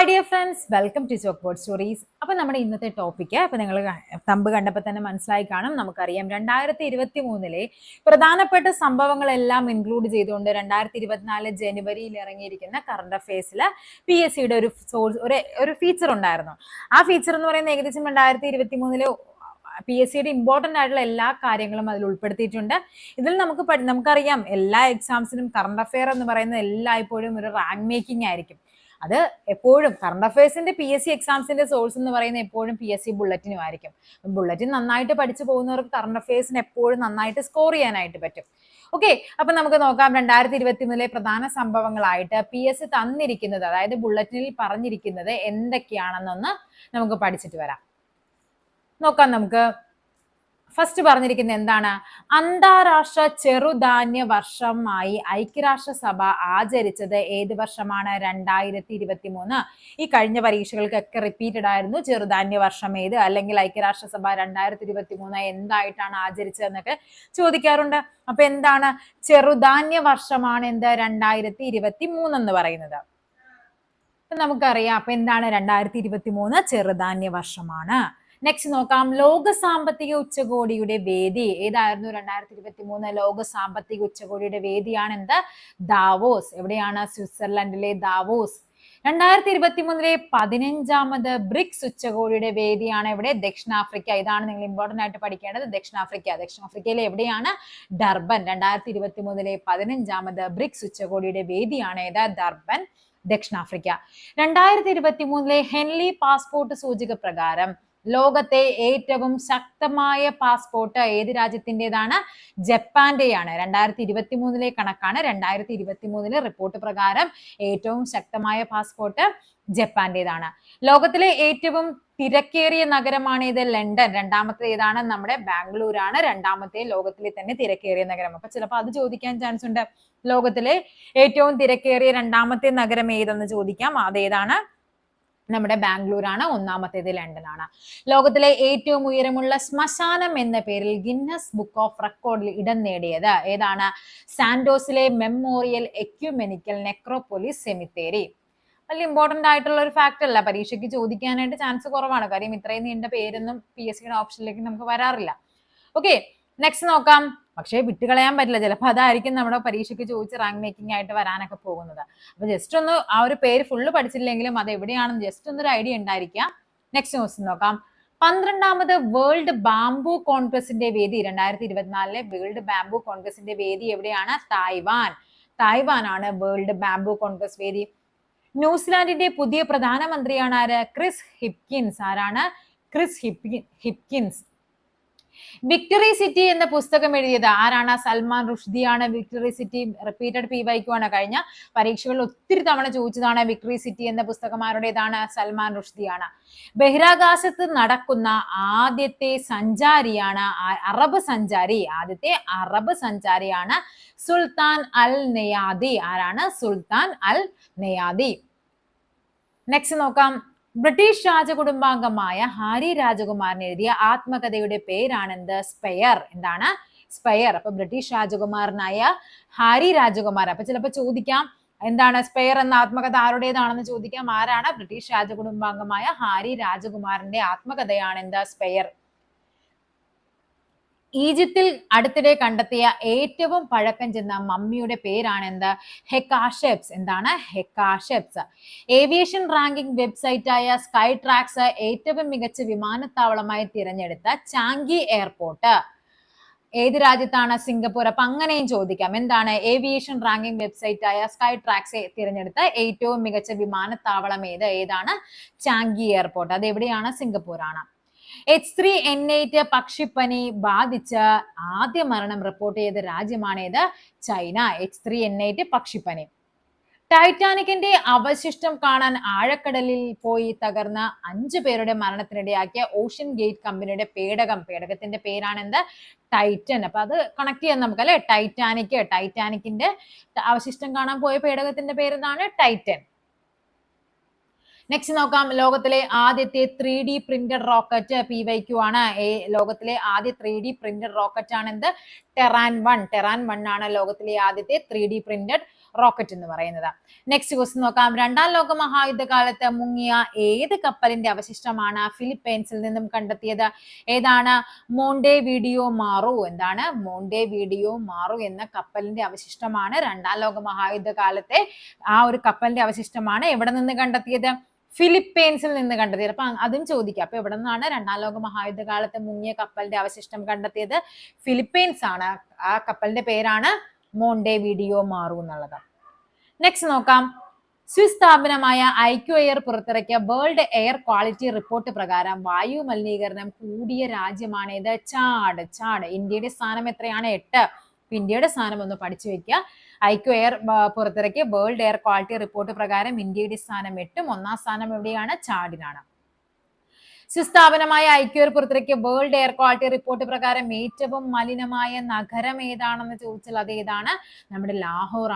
Hi dear friends, welcome to chalk board stories. അപ്പോൾ നമ്മുടെ ഇന്നത്തെ ടോപ്പിക്ക് അപ്പോൾ നിങ്ങൾ തമ്പ് കണ്ടപ്പോൾ തന്നെ മനസ്സിലായി കാണും. നമുക്കറിയാം 2023 പ്രധാനപ്പെട്ട സംഭവങ്ങളെല്ലാം ഇൻക്ലൂഡ് ചെയ്തുകൊണ്ട് 2024 ജനുവരിയിൽ ഇറങ്ങിയിരിക്കുന്ന കറണ്ട് അഫയേഴ്സിൽ PSCയുടെ ഒരു ഫീച്ചർ ഉണ്ടായിരുന്നു. ആ ഫീച്ചർ എന്ന് പറയുന്നത് ഏകദേശം 2023 PSCയുടെ ഇമ്പോർട്ടൻ്റ് ആയിട്ടുള്ള എല്ലാ കാര്യങ്ങളും അതിൽ ഉൾപ്പെടുത്തിയിട്ടുണ്ട്. ഇതിൽ നമുക്കറിയാം എല്ലാ എക്സാംസിനും കറണ്ട് അഫെയർ എന്ന് പറയുന്നത് എല്ലായ്പ്പോഴും ഒരു റാങ്ക് മേക്കിംഗ് ആയിരിക്കും. അത് എപ്പോഴും കറണ്ട് അഫയേഴ്സിന്റെ PSC എക്സാംസിന്റെ സോഴ്സ് എന്ന് പറയുന്നത് എപ്പോഴും PSC ബുള്ളറ്റിനും ആയിരിക്കും. ബുള്ളറ്റിൻ നന്നായിട്ട് പഠിച്ചു പോകുന്നവർക്ക് കറണ്ട് അഫയേഴ്സിന് എപ്പോഴും നന്നായിട്ട് സ്കോർ ചെയ്യാനായിട്ട് പറ്റും. ഓക്കെ, അപ്പൊ നമുക്ക് നോക്കാം 2023 പ്രധാന സംഭവങ്ങളായിട്ട് PSC തന്നിരിക്കുന്നത്, അതായത് ബുള്ളറ്റിനിൽ പറഞ്ഞിരിക്കുന്നത് എന്തൊക്കെയാണെന്നൊന്ന് നമുക്ക് പഠിച്ചിട്ട് വരാം. നോക്കാം. നമുക്ക് ഫസ്റ്റ് പറഞ്ഞിരിക്കുന്നത് എന്താണ്? അന്താരാഷ്ട്ര ചെറുധാന്യ വർഷമായി ഐക്യരാഷ്ട്രസഭ ആചരിച്ചത് ഏത് വർഷമാണ്? 2023. ഈ കഴിഞ്ഞ പരീക്ഷകൾക്കൊക്കെ റിപ്പീറ്റഡ് ആയിരുന്നു ചെറുധാന്യ വർഷം ഏത്, അല്ലെങ്കിൽ ഐക്യരാഷ്ട്രസഭ 2023 എന്തായിട്ടാണ് ആചരിച്ചതെന്നൊക്കെ ചോദിക്കാറുണ്ട്. അപ്പൊ എന്താണ്? ചെറുധാന്യ വർഷമാണ് എന്ത്? 2023 എന്ന് പറയുന്നത്. നമുക്കറിയാം. അപ്പൊ എന്താണ്? 2023 ചെറുധാന്യ വർഷമാണ്. നെക്സ്റ്റ് നോക്കാം. ലോക സാമ്പത്തിക ഉച്ചകോടിയുടെ വേദി ഏതായിരുന്നു? 2023 ലോക സാമ്പത്തിക ഉച്ചകോടിയുടെ വേദിയാണ് എന്ത്? ദാവോസ്. എവിടെയാണ്? സ്വിറ്റ്സർലൻഡിലെ ദാവോസ്. 2023 15ാമത് ബ്രിക്സ് ഉച്ചകോടിയുടെ വേദിയാണ് എവിടെ? ദക്ഷിണാഫ്രിക്ക. ഇതാണ് നിങ്ങൾ ഇമ്പോർട്ടന്റ് ആയിട്ട് പഠിക്കേണ്ടത്. ദക്ഷിണാഫ്രിക്കയിലെ എവിടെയാണ്? ഡർബൻ. 2023 15ാമത് ബ്രിക്സ് ഉച്ചകോടിയുടെ വേദിയാണ് ഏത്? ഡർബൻ, ദക്ഷിണാഫ്രിക്ക. 2023 ഹെൻലി പാസ്പോർട്ട് സൂചിക പ്രകാരം ലോകത്തെ ഏറ്റവും ശക്തമായ പാസ്പോർട്ട് ഏത് രാജ്യത്തിൻ്റെതാണ്? ജപ്പാന്റെയാണ്. 2023 കണക്കാണ്. 2023 റിപ്പോർട്ട് പ്രകാരം ഏറ്റവും ശക്തമായ പാസ്പോർട്ട് ജപ്പാന്റേതാണ്. ലോകത്തിലെ ഏറ്റവും തിരക്കേറിയ നഗരമാണ് ഇത്? ലണ്ടൻ. രണ്ടാമത്തെ ഏതാണ്? നമ്മുടെ ബാംഗ്ലൂരാണ് രണ്ടാമത്തെ ലോകത്തിലെ തന്നെ തിരക്കേറിയ നഗരം. അപ്പൊ ചിലപ്പോൾ അത് ചോദിക്കാൻ ചാൻസ് ഉണ്ട്. ലോകത്തിലെ ഏറ്റവും തിരക്കേറിയ രണ്ടാമത്തെ നഗരം ഏതെന്ന് ചോദിക്കാം. അതേതാണ്? നമ്മുടെ ബാംഗ്ലൂരാണ്. ഒന്നാമത്തേത് ലണ്ടൻ ആണ്. ലോകത്തിലെ ഏറ്റവും ഉയരമുള്ള ശ്മശാനം എന്ന പേരിൽ ഗിന്നസ് ബുക്ക് ഓഫ് റെക്കോർഡിൽ ഇടം നേടിയത് ഏതാണ്? സാന്റോസിലെ മെമ്മോറിയൽ എക്യുമെനിക്കൽ നെക്രോപോളിസ് സെമിത്തേരി. വലിയ ഇമ്പോർട്ടന്റ് ആയിട്ടുള്ള ഒരു ഫാക്ട് അല്ല, പരീക്ഷയ്ക്ക് ചോദിക്കാനായിട്ട് ചാൻസ് കുറവാണ്. കാര്യം ഇത്രയും നീണ്ട പേരൊന്നും PSCയുടെ ഓപ്ഷനിലേക്ക് നമുക്ക് വരാറില്ല. ഓക്കെ, നെക്സ്റ്റ് നോക്കാം. പക്ഷേ വിട്ടുകളയാൻ പറ്റില്ല, ചിലപ്പോൾ അതായിരിക്കും നമ്മുടെ പരീക്ഷയ്ക്ക് ചോദിച്ച് റാങ്ക് മേക്കിംഗ് ആയിട്ട് വരാനൊക്കെ പോകുന്നത്. അപ്പൊ ജസ്റ്റ് ഒന്ന് ആ ഒരു പേര് ഫുള്ള് പഠിച്ചില്ലെങ്കിലും അത് എവിടെയാണെന്ന് ജസ്റ്റ് ഒന്നൊരു ഐഡിയ ഉണ്ടായിരിക്കാം. നെക്സ്റ്റ് ക്വസ്റ്റ്യൻ നോക്കാം. 12ാമത് വേൾഡ് ബാംബു കോൺഗ്രസിന്റെ വേദി 2024 വേൾഡ് ബാംബു കോൺഗ്രസിന്റെ വേദി എവിടെയാണ്? തായ്വാൻ ആണ് വേൾഡ് ബാംബു കോൺഗ്രസ് വേദി. ന്യൂസിലാൻഡിന്റെ പുതിയ പ്രധാനമന്ത്രിയാണ് ആര്? Chris Hipkins. ആരാണ്? Chris Hipkins. വിക്ടറി സിറ്റി എന്ന പുസ്തകം എഴുതിയത് ആരാണ്? സൽമാൻ റുഷ്ദിയാണ്. വിക്ടറി സിറ്റി റിപ്പീറ്റഡ് PYQ ആണ്. കഴിഞ്ഞ പരീക്ഷകളിൽ ഒത്തിരി തവണ ചോദിച്ചതാണ്. വിക്ടറി സിറ്റി എന്ന പുസ്തകം ആരുടേതാണ്? സൽമാൻ റുഷ്ദിയാണ്. ബഹിരാകാശത്ത് നടക്കുന്ന ആദ്യത്തെ സഞ്ചാരിയാണ് ആദ്യത്തെ അറബ് സഞ്ചാരിയാണ് സുൽത്താൻ അൽ നെയാദി. ആരാണ്? സുൽത്താൻ അൽ നെയാദി. നെക്സ്റ്റ് നോക്കാം. ബ്രിട്ടീഷ് രാജകുടുംബാംഗമായ ഹാരി രാജകുമാരൻ എഴുതിയ ആത്മകഥയുടെ പേരാണെന്ത്? സ്പെയർ. എന്താണ്? സ്പെയർ. അപ്പൊ ബ്രിട്ടീഷ് രാജകുമാരനായ ഹാരി രാജകുമാർ. അപ്പൊ ചിലപ്പോൾ ചോദിക്കാം എന്താണ് സ്പെയർ എന്ന ആത്മകഥ ആരുടേതാണെന്ന് ചോദിക്കാം. ആരാണ്? ബ്രിട്ടീഷ് രാജകുടുംബാംഗമായ ഹാരി രാജകുമാരന്റെ ആത്മകഥയാണ് എന്ത്? സ്പെയർ. ഈജിപ്തിൽ അടുത്തിടെ കണ്ടെത്തിയ ഏറ്റവും പഴക്കം ചെന്ന മമ്മിയുടെ പേരാണ് എന്ത്? ഹെക്കാഷെപ്സ്. എന്താണ്? ഹെക്കാഷെപ്സ്. ഏവിയേഷൻ റാങ്കിംഗ് വെബ്സൈറ്റായ സ്കൈ ട്രാക്സ് ഏറ്റവും മികച്ച വിമാനത്താവളമായി തിരഞ്ഞെടുത്ത ചാങ്കി എയർപോർട്ട് ഏത് രാജ്യത്താണ്? സിംഗപ്പൂർ. അപ്പൊ അങ്ങനെയും ചോദിക്കാം. എന്താണ്? ഏവിയേഷൻ റാങ്കിംഗ് വെബ്സൈറ്റായ സ്കൈ ട്രാക്സ് തിരഞ്ഞെടുത്ത ഏറ്റവും മികച്ച വിമാനത്താവളം ഏതാണ്? Changi airport. അത് എവിടെയാണ്? സിംഗപ്പൂരാണ്. H3N8 പക്ഷിപ്പനി ബാധിച്ച് ആദ്യ മരണം റിപ്പോർട്ട് ചെയ്ത രാജ്യമാണേത്? ചൈന. H3N8 പക്ഷിപ്പനി. ടൈറ്റാനിക്കിന്റെ അവശിഷ്ടം കാണാൻ ആഴക്കടലിൽ പോയി തകർന്ന 5 പേരുടെ മരണത്തിനിടയാക്കിയ ഓഷ്യൻ ഗേറ്റ് കമ്പനിയുടെ പേടകത്തിന്റെ പേരാണെന്ത്? ടൈറ്റൻ. അപ്പൊ അത് കണക്ട് ചെയ്യാൻ നമുക്ക് അല്ലെ. ടൈറ്റാനിക്കിന്റെ അവശിഷ്ടം കാണാൻ പോയ പേടകത്തിന്റെ പേരെന്താണ്? ടൈറ്റൻ. നെക്സ്റ്റ് നോക്കാം. ലോകത്തിലെ ആദ്യത്തെ 3D പ്രിന്റഡ് റോക്കറ്റ് PYQ ആണ്. ലോകത്തിലെ ആദ്യ 3D പ്രിന്റഡ് റോക്കറ്റ് ആണ് എന്ത്? ടെറാൻ 1 ആണ് ലോകത്തിലെ ആദ്യത്തെ 3D പ്രിന്റഡ് റോക്കറ്റ് എന്ന് പറയുന്നത്. നെക്സ്റ്റ് ക്വസ്റ്റ്യൻ നോക്കാം. രണ്ടാം ലോക മഹായുദ്ധകാലത്ത് മുങ്ങിയ ഏത് കപ്പലിന്റെ അവശിഷ്ടമാണ് ഫിലിപ്പൈൻസിൽ നിന്നും കണ്ടെത്തിയത്? ഏതാണ്? Montevideo Maru. എന്താണ്? മോണ്ടെ വീഡിയോ മാറു എന്ന കപ്പലിന്റെ അവശിഷ്ടമാണ് രണ്ടാം ലോക മഹായുദ്ധകാലത്തെ ആ ഒരു കപ്പലിന്റെ അവശിഷ്ടമാണ് എവിടെ നിന്ന് കണ്ടെത്തിയത്? ഫിലിപ്പൈൻസിൽ നിന്ന് കണ്ടെത്തിയത്. അപ്പൊ അതും ചോദിക്കാം. അപ്പൊ എവിടെ നിന്നാണ് രണ്ടാം ലോക മഹായുദ്ധകാലത്ത് മുങ്ങിയ കപ്പലിന്റെ അവശിഷ്ടം കണ്ടെത്തിയത്? ഫിലിപ്പൈൻസ് ആണ്. ആ കപ്പലിന്റെ പേരാണ് മോണ്ടെ വീഡിയോ മാറു എന്നുള്ളത്. നെക്സ്റ്റ് നോക്കാം. സ്വിസ് സ്ഥാപനമായ ഐക്യു എയർ പുറത്തിറക്കിയ വേൾഡ് എയർ ക്വാളിറ്റി റിപ്പോർട്ട് പ്രകാരം വായു മലിനീകരണം കൂടിയ രാജ്യമാണേത്? ചാഡ്. ഇന്ത്യയുടെ സ്ഥാനം എത്രയാണ്? 8. ഇന്ത്യയുടെ സ്ഥാനം ഒന്ന് പഠിച്ചു വെക്കുക. ഐക്യു എയർ പുറത്തിറക്കിയ വേൾഡ് എയർ ക്വാളിറ്റി റിപ്പോർട്ട് പ്രകാരം ഇന്ത്യയുടെ സ്ഥാനം 8. ഒന്നാം സ്ഥാനം എവിടെയാണ്? ചാഡിനാണ്. സ്വിസ് സ്ഥാപനമായ ഐക്യു എയർ പുറത്തിറക്കിയ വേൾഡ് എയർ ക്വാളിറ്റി റിപ്പോർട്ട് പ്രകാരം ഏറ്റവും മലിനമായ നഗരം ഏതാണെന്ന് ചോദിച്ചാൽ അത് ഏതാണ്? നമ്മുടെ ലാഹോർ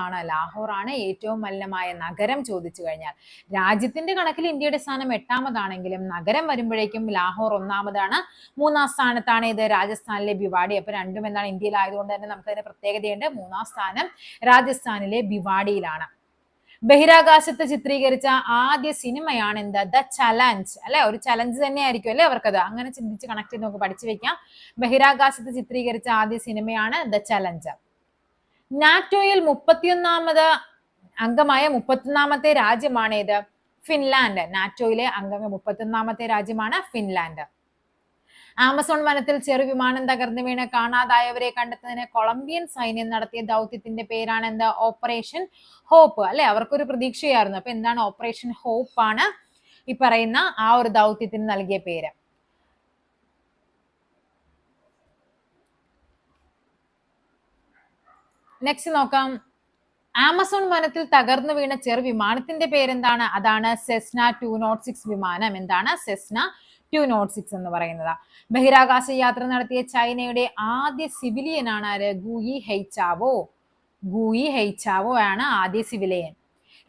ആണ് ഏറ്റവും മലിനമായ നഗരം ചോദിച്ചു കഴിഞ്ഞാൽ. രാജ്യത്തിന്റെ കണക്കിൽ ഇന്ത്യയുടെ സ്ഥാനം 8ാമതാണെങ്കിലും നഗരം വരുമ്പോഴേക്കും ലാഹോർ 1ാമതാണ്. 3ാം സ്ഥാനത്താണ് ഇത് രാജസ്ഥാനിലെ ഭിവാടി. അപ്പൊ രണ്ടും എന്താണ്? ഇന്ത്യയിലായതുകൊണ്ട് തന്നെ നമുക്ക് അതിന് പ്രത്യേകതയുണ്ട്. 3ാം സ്ഥാനം രാജസ്ഥാനിലെ ഭിവാടിയിലാണ്. ബഹിരാകാശത്ത് ചിത്രീകരിച്ച ആദ്യ സിനിമയാണ് എന്ത്? The challenge. അല്ലെ, ഒരു ചലഞ്ച് തന്നെ ആയിരിക്കും അല്ലെ അവർക്കത്. അങ്ങനെ ചിന്തിച്ച് കണക്ട് ചെയ്ത് നമുക്ക് പഠിച്ചു വെക്കാം. ബഹിരാകാശത്ത് ചിത്രീകരിച്ച ആദ്യ സിനിമയാണ് ദ ചലഞ്ച്. നാറ്റോയിൽ 31ാമത് അംഗമായ 31ാമത്തെ രാജ്യമാണ് ഏത്? ഫിൻലാൻഡ്. നാറ്റോയിലെ അംഗങ്ങൾ 31ാമത്തെ രാജ്യമാണ് ഫിൻലാൻഡ്. ആമസോൺ വനത്തിൽ ചെറുവിമാനം തകർന്നു വീണ് കാണാതായവരെ കണ്ടെത്തുന്നതിന് കൊളംബിയൻ സൈന്യം നടത്തിയ ദൗത്യത്തിന്റെ പേരാണ് എന്ത്? Operation hope. അല്ലെ, അവർക്കൊരു പ്രതീക്ഷയായിരുന്നു. അപ്പൊ എന്താണ്? ഓപ്പറേഷൻ ഹോപ്പ് ആണ് ഈ പറയുന്ന ആ ഒരു ദൗത്യത്തിന് നൽകിയ പേര്. നെക്സ്റ്റ് നോക്കാം. ആമസോൺ വനത്തിൽ തകർന്നു വീണ ചെറുവിമാനത്തിന്റെ പേരെന്താണ്? അതാണ് സെസ്ന 206 വിമാനം. എന്താണ്? സെസ്ന 206 എന്ന് പറയുന്നത്. ബഹിരാകാശ യാത്ര നടത്തിയ ചൈനയുടെ ആദ്യ സിവിലിയനാണ് ആര്? ഗൂയി ഹെയ്ചാവോ ആണ് ആദ്യ സിവിലിയൻ.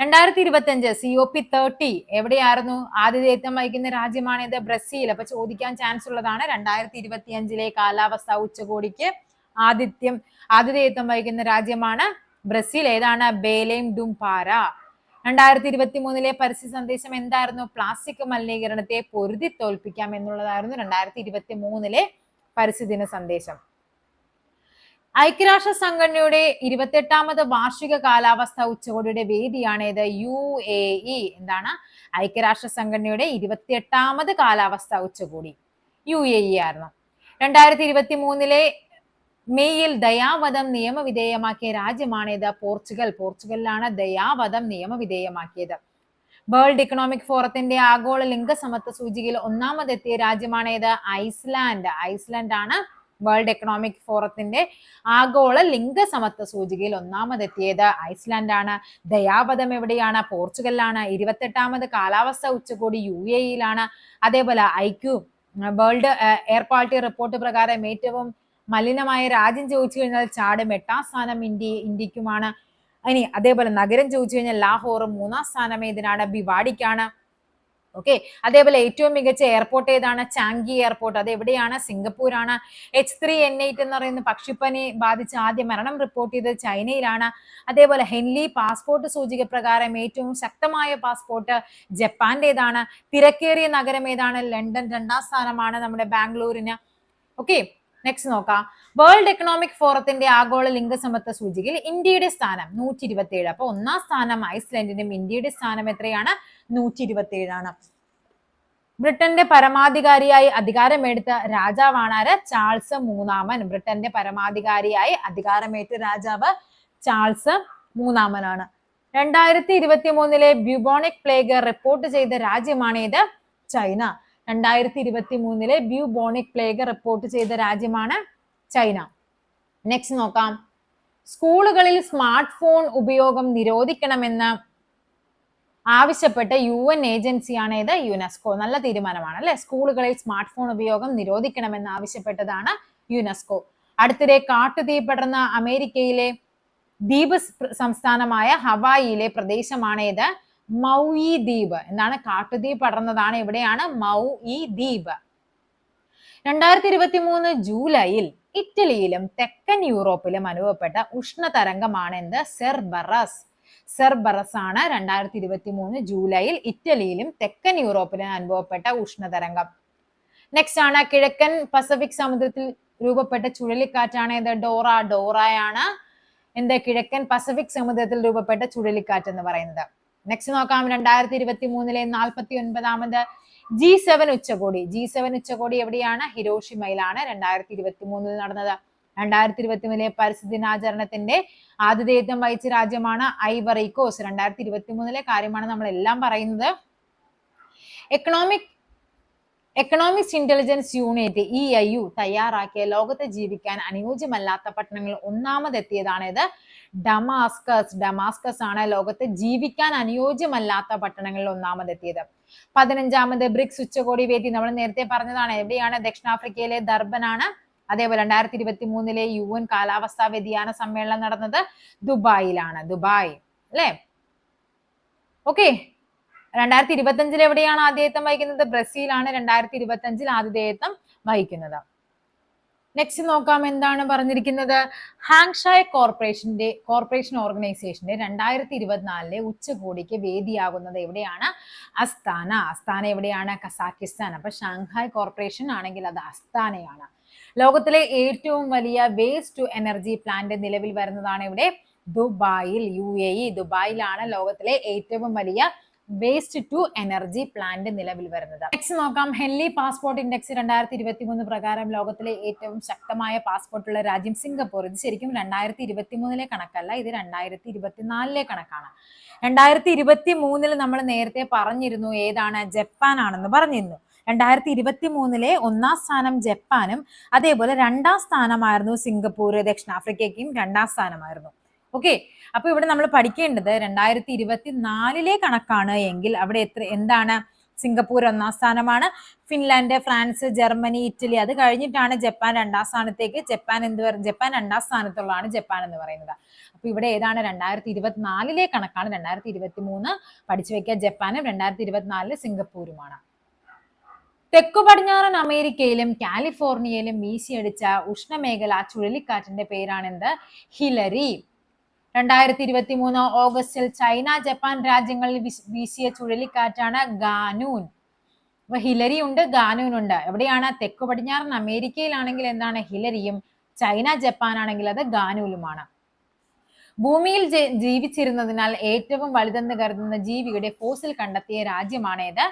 2025 COP30 എവിടെയായിരുന്നു? ആതിഥേയത്വം വഹിക്കുന്ന രാജ്യമാണിത്? ബ്രസീൽ. അപ്പൊ ചോദിക്കാൻ ചാൻസ് ഉള്ളതാണ്. 2025 കാലാവസ്ഥാ ഉച്ചകോടിക്ക് ആതിഥേയത്വം വഹിക്കുന്ന രാജ്യമാണ് ബ്രസീൽ. ഏതാണ്? ബേലേം ഡും പാര. 2023 പരിസ്ഥിതി സന്ദേശം എന്തായിരുന്നു? പ്ലാസ്റ്റിക് മലിനീകരണത്തെ പൊരുതി തോൽപ്പിക്കാം എന്നുള്ളതായിരുന്നു 2023 പരിസ്ഥിതി ദിന സന്ദേശം. ഐക്യരാഷ്ട്ര സംഘടനയുടെ 28ാമത് വാർഷിക കാലാവസ്ഥാ ഉച്ചകോടിയുടെ വേദിയാണ് ഇത്? UAE. എന്താണ്? ഐക്യരാഷ്ട്ര സംഘടനയുടെ 28ാമത് കാലാവസ്ഥാ ഉച്ചകോടി UAE ആയിരുന്നു. 2023 മെയ്യിൽ ദയാവധം നിയമവിധേയമാക്കിയ രാജ്യമാണേത്? പോർച്ചുഗലിലാണ് ദയാവധം നിയമവിധേയമാക്കിയത്. വേൾഡ് ഇക്കണോമിക് ഫോറത്തിന്റെ ആഗോള ലിംഗസമത്വ സൂചികയിൽ 1ാമതെത്തിയ രാജ്യമാണേത്? ഐസ്ലാൻഡ് ആണ് വേൾഡ് എക്കണോമിക് ഫോറത്തിന്റെ ആഗോള ലിംഗസമത്വ സൂചികയിൽ 1ാമതെത്തിയത് ഐസ്ലാൻഡ് ആണ്. ദയാവധം എവിടെയാണ്? പോർച്ചുഗലിലാണ്. 28ാമത് കാലാവസ്ഥാ ഉച്ചകോടി UAE-യിലാണ്. അതേപോലെ IQ world air quality report പ്രകാരം ഏറ്റവും മലിനമായ രാജ്യം ചോദിച്ചു കഴിഞ്ഞാൽ ചാടും. 8ാം സ്ഥാനം ഇന്ത്യക്കുമാണ്. ഇനി അതേപോലെ നഗരം ചോദിച്ചു കഴിഞ്ഞാൽ ലാഹോർ. 3ാം സ്ഥാനം ഏതിനാണ്? ഭിവാടിക്കാണ്. ഓക്കെ. അതേപോലെ ഏറ്റവും മികച്ച എയർപോർട്ട് ഏതാണ്? Changi airport. അത് എവിടെയാണ്? സിംഗപ്പൂരാണ്. H3N8 എന്ന് പറയുന്ന പക്ഷിപ്പനി ബാധിച്ച് ആദ്യ മരണം റിപ്പോർട്ട് ചെയ്തത് ചൈനയിലാണ്. അതേപോലെ ഹെൻലി പാസ്പോർട്ട് സൂചിക പ്രകാരം ഏറ്റവും ശക്തമായ പാസ്പോർട്ട് ജപ്പാന്റേതാണ്. തിരക്കേറിയ നഗരം ഏതാണ്? ലണ്ടൻ. 2ാം സ്ഥാനമാണ് നമ്മുടെ ബാംഗ്ലൂരിന്. ഓക്കെ. നെക്സ്റ്റ് നോക്കാം. വേൾഡ് എക്കണോമിക് ഫോറത്തിന്റെ ആഗോള ലിംഗസമത്വ സൂചികയിൽ ഇന്ത്യയുടെ സ്ഥാനം 127. അപ്പൊ 1ാം സ്ഥാനം ഐസ്ലാൻഡിനും ഇന്ത്യയുടെ സ്ഥാനം എത്രയാണ്? 127 ആണ്. ബ്രിട്ടന്റെ പരമാധികാരിയായി അധികാരമെടുത്ത രാജാവാണ് ആര്? ചാൾസ് 3ാമൻ. ബ്രിട്ടന്റെ പരമാധികാരിയായി അധികാരമേറ്റ രാജാവ് ചാൾസ് 3ാമനാണ്. 2023 ബ്യൂബോണിക് പ്ലേഗ് റിപ്പോർട്ട് ചെയ്ത രാജ്യമാണ് ഇത്? ചൈന. 2023 ബ്യൂബോണിക് പ്ലേഗ് റിപ്പോർട്ട് ചെയ്ത രാജ്യമാണ് ചൈന. നെക്സ്റ്റ് നോക്കാം. സ്കൂളുകളിൽ സ്മാർട്ട് ഫോൺ ഉപയോഗം നിരോധിക്കണമെന്ന് ആവശ്യപ്പെട്ട UN ഏജൻസിയാണ് ഇത്? യുനെസ്കോ. നല്ല തീരുമാനമാണ് അല്ലെ. സ്കൂളുകളിൽ സ്മാർട്ട് ഫോൺ ഉപയോഗം നിരോധിക്കണമെന്ന് ആവശ്യപ്പെട്ടതാണ് യുനെസ്കോ. അടുത്തിടെ കാട്ടുതീ പടർന്ന അമേരിക്കയിലെ ദ്വീപ് സംസ്ഥാനമായ ഹവായിയിലെ പ്രദേശമാണ് ഇത്? മൗയി ദ്വീപ്. എന്താണ്? കാട്ടുതീ പടർന്നതാണ്. എവിടെയാണ്? മൗയി ദ്വീപ്. 2023 ജൂലൈയിൽ ഇറ്റലിയിലും തെക്കൻ യൂറോപ്പിലും അനുഭവപ്പെട്ട ഉഷ്ണതരംഗമാണ് എന്ത്? സെർബറസ്. സെർബറസ് ആണ് 2023 ജൂലൈയിൽ ഇറ്റലിയിലും തെക്കൻ യൂറോപ്പിലും അനുഭവപ്പെട്ട ഉഷ്ണതരംഗം. നെക്സ്റ്റ് ആണ് കിഴക്കൻ പസഫിക് സമുദ്രത്തിൽ രൂപപ്പെട്ട ചുഴലിക്കാറ്റാണ് ഇത് ഡോറയാണ് കിഴക്കൻ പസഫിക് സമുദ്രത്തിൽ രൂപപ്പെട്ട ചുഴലിക്കാറ്റ് എന്ന് പറയുന്നത്. നെക്സ്റ്റ് നോക്കാം 2023 49ാമത് G7 ഉച്ചകോടി എവിടെയാണ്? ഹിരോഷിമയിലാണ് 2023 നടന്നത്. 2023 പരിസ്ഥിതി ദിനാചരണത്തിന്റെ ആതിഥേയത്വം വഹിച്ച രാജ്യമാണ് ഐവറി കോസ്റ്റ്. 2023 കാര്യമാണ് നമ്മൾ എല്ലാം പറയുന്നത്. എക്കണോമിക്സ് ഇന്റലിജൻസ് യൂണിറ്റ് EIU തയ്യാറാക്കിയ ലോകത്ത് ജീവിക്കാൻ അനുയോജ്യമല്ലാത്ത പട്ടണങ്ങളിൽ ഒന്നാമതെത്തിയതാണ് ഇത് ഡമാസ്കസ് ആണ് ലോകത്ത് ജീവിക്കാൻ അനുയോജ്യമല്ലാത്ത പട്ടണങ്ങളിൽ ഒന്നാമതെത്തിയത്. 15ാമത് ബ്രിക്സ് ഉച്ചകോടി വേദി നമ്മൾ നേരത്തെ പറഞ്ഞതാണ്. എവിടെയാണ്? ദക്ഷിണാഫ്രിക്കയിലെ ദർബനാണ്. അതേപോലെ 2023 UN കാലാവസ്ഥാ വ്യതിയാന സമ്മേളനം നടന്നത് ദുബായിലാണ്. അല്ലെ? ഓക്കെ. 2025 എവിടെയാണ് ആതിഥേയത്വം വഹിക്കുന്നത്? ബ്രസീലാണ് 2025 ആതിഥേയത്വം വഹിക്കുന്നത്. നെക്സ്റ്റ് നോക്കാം എന്താണ് പറഞ്ഞിരിക്കുന്നത്. ഹാങ്ഷായ് കോർപ്പറേഷൻ ഓർഗനൈസേഷന്റെ 2024 ഉച്ചകോടിക്ക് വേദിയാകുന്നത് എവിടെയാണ്? അസ്താന എവിടെയാണ്? കസാക്കിസ്ഥാൻ. അപ്പൊ ഷാങ്ഹായ് കോർപ്പറേഷൻ ആണെങ്കിൽ അത് അസ്താനയാണ്. ലോകത്തിലെ ഏറ്റവും വലിയ വേസ്റ്റ് ടു എനർജി പ്ലാന്റ് നിലവിൽ വരുന്നതാണ് ഇവിടെ ദുബായിൽ. UAE ദുബായിലാണ് ലോകത്തിലെ ഏറ്റവും വലിയ വേസ്റ്റ് ടു എനർജി പ്ലാന്റ് നിലവിൽ വരുന്നത്. നെക്സ്റ്റ് നോക്കാം. ഹെൻലി പാസ്പോർട്ട് ഇൻഡെക്സ് 2023 പ്രകാരം ലോകത്തിലെ ഏറ്റവും ശക്തമായ പാസ്പോർട്ടുള്ള രാജ്യം സിംഗപ്പൂർ. ഇത് ശരിക്കും 2023 കണക്കല്ല, ഇത് 2024 കണക്കാണ്. 2023 നമ്മൾ നേരത്തെ പറഞ്ഞിരുന്നു ഏതാണ്? ജപ്പാൻ ആണെന്ന് പറഞ്ഞിരുന്നു. 2023 1ാം സ്ഥാനം ജപ്പാനും അതേപോലെ 2ാം സ്ഥാനമായിരുന്നു സിംഗപ്പൂർ. ദക്ഷിണാഫ്രിക്കയ്ക്കും 2ാം സ്ഥാനമായിരുന്നു. ഓക്കെ. അപ്പൊ ഇവിടെ നമ്മൾ പഠിക്കേണ്ടത് 2024 കണക്കാണ് എങ്കിൽ അവിടെ എന്താണ്? സിംഗപ്പൂർ 1ാം സ്ഥാനമാണ്. ഫിൻലാൻഡ്, ഫ്രാൻസ്, ജർമ്മനി, ഇറ്റലി, അത് കഴിഞ്ഞിട്ടാണ് ജപ്പാൻ 2ാം സ്ഥാനത്തേക്ക്. ജപ്പാൻ 2ാം സ്ഥാനത്തുള്ളതാണ് ജപ്പാൻ എന്ന് പറയുന്നത്. അപ്പൊ ഇവിടെ ഏതാണ്? 2024 കണക്കാണ്. 2023 പഠിച്ചു വെക്കുക ജപ്പാനും 2024 സിംഗപ്പൂരുമാണ്. തെക്കു പടിഞ്ഞാറൻ അമേരിക്കയിലും കാലിഫോർണിയയിലും വീശിയടിച്ച ഉഷ്ണമേഖല ചുഴലിക്കാറ്റിന്റെ പേരാണെന്ത്? ഹിലരി. 2023 ഓഗസ്റ്റിൽ ചൈന, ജപ്പാൻ രാജ്യങ്ങളിൽ വീശിയ ചുഴലിക്കാറ്റാണ് ഗാനൂൻ. അപ്പൊ ഹിലരി ഉണ്ട്, ഗാനൂൻ ഉണ്ട്. എവിടെയാണ്? തെക്കു പടിഞ്ഞാറൻ അമേരിക്കയിലാണെങ്കിൽ എന്താണ്? ഹിലരിയും. ചൈന, ജപ്പാൻ ആണെങ്കിൽ അത് ഗാനൂലുമാണ്. ഭൂമിയിൽ ജീവിച്ചിരുന്നതിനാൽ ഏറ്റവും വലുതെന്ന് കരുതുന്ന ജീവിയുടെ ഫോസിൽ കണ്ടെത്തിയ രാജ്യമാണേത്?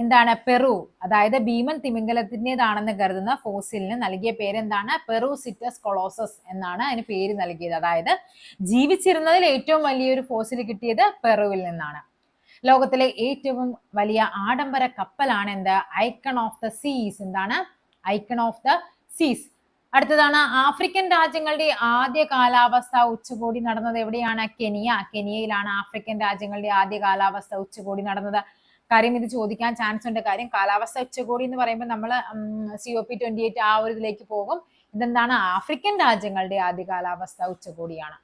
എന്താണ്? പെറു. അതായത് ഭീമൻ തിമിംഗലത്തിൻ്റെതാണെന്ന് കരുതുന്ന ഫോസിലിന് നൽകിയ പേരെന്താണ്? പെറുസിറ്റസ് കൊളോസസ് എന്നാണ് അതിന് പേര് നൽകിയത്. അതായത് ജീവിച്ചിരുന്നതിൽ ഏറ്റവും വലിയൊരു ഫോസിൽ കിട്ടിയത് പെറുവിൽ നിന്നാണ്. ലോകത്തിലെ ഏറ്റവും വലിയ ആഡംബര കപ്പലാണ് എന്ത്? ഐക്കൺ ഓഫ് ദ സീസ്. എന്താണ്? ഐക്കൺ ഓഫ് ദ സീസ്. അടുത്തതാണ് ആഫ്രിക്കൻ രാജ്യങ്ങളുടെ ആദ്യ കാലാവസ്ഥ ഉച്ചകോടി നടന്നത് എവിടെയാണ്? കെനിയയിലാണ് ആഫ്രിക്കൻ രാജ്യങ്ങളുടെ ആദ്യ കാലാവസ്ഥ ഉച്ചകോടി നടന്നത്. കാര്യം ഇത് ചോദിക്കാൻ ചാൻസ് ഉണ്ട്. കാര്യം കാലാവസ്ഥ ഉച്ചകോടി എന്ന് പറയുമ്പോൾ നമ്മൾ COP28 ആ ഒരു ഇതിലേക്ക് പോകും. ഇതെന്താണ്? ആഫ്രിക്കൻ രാജ്യങ്ങളുടെ ആദ്യ കാലാവസ്ഥ ഉച്ചകോടിയാണ്.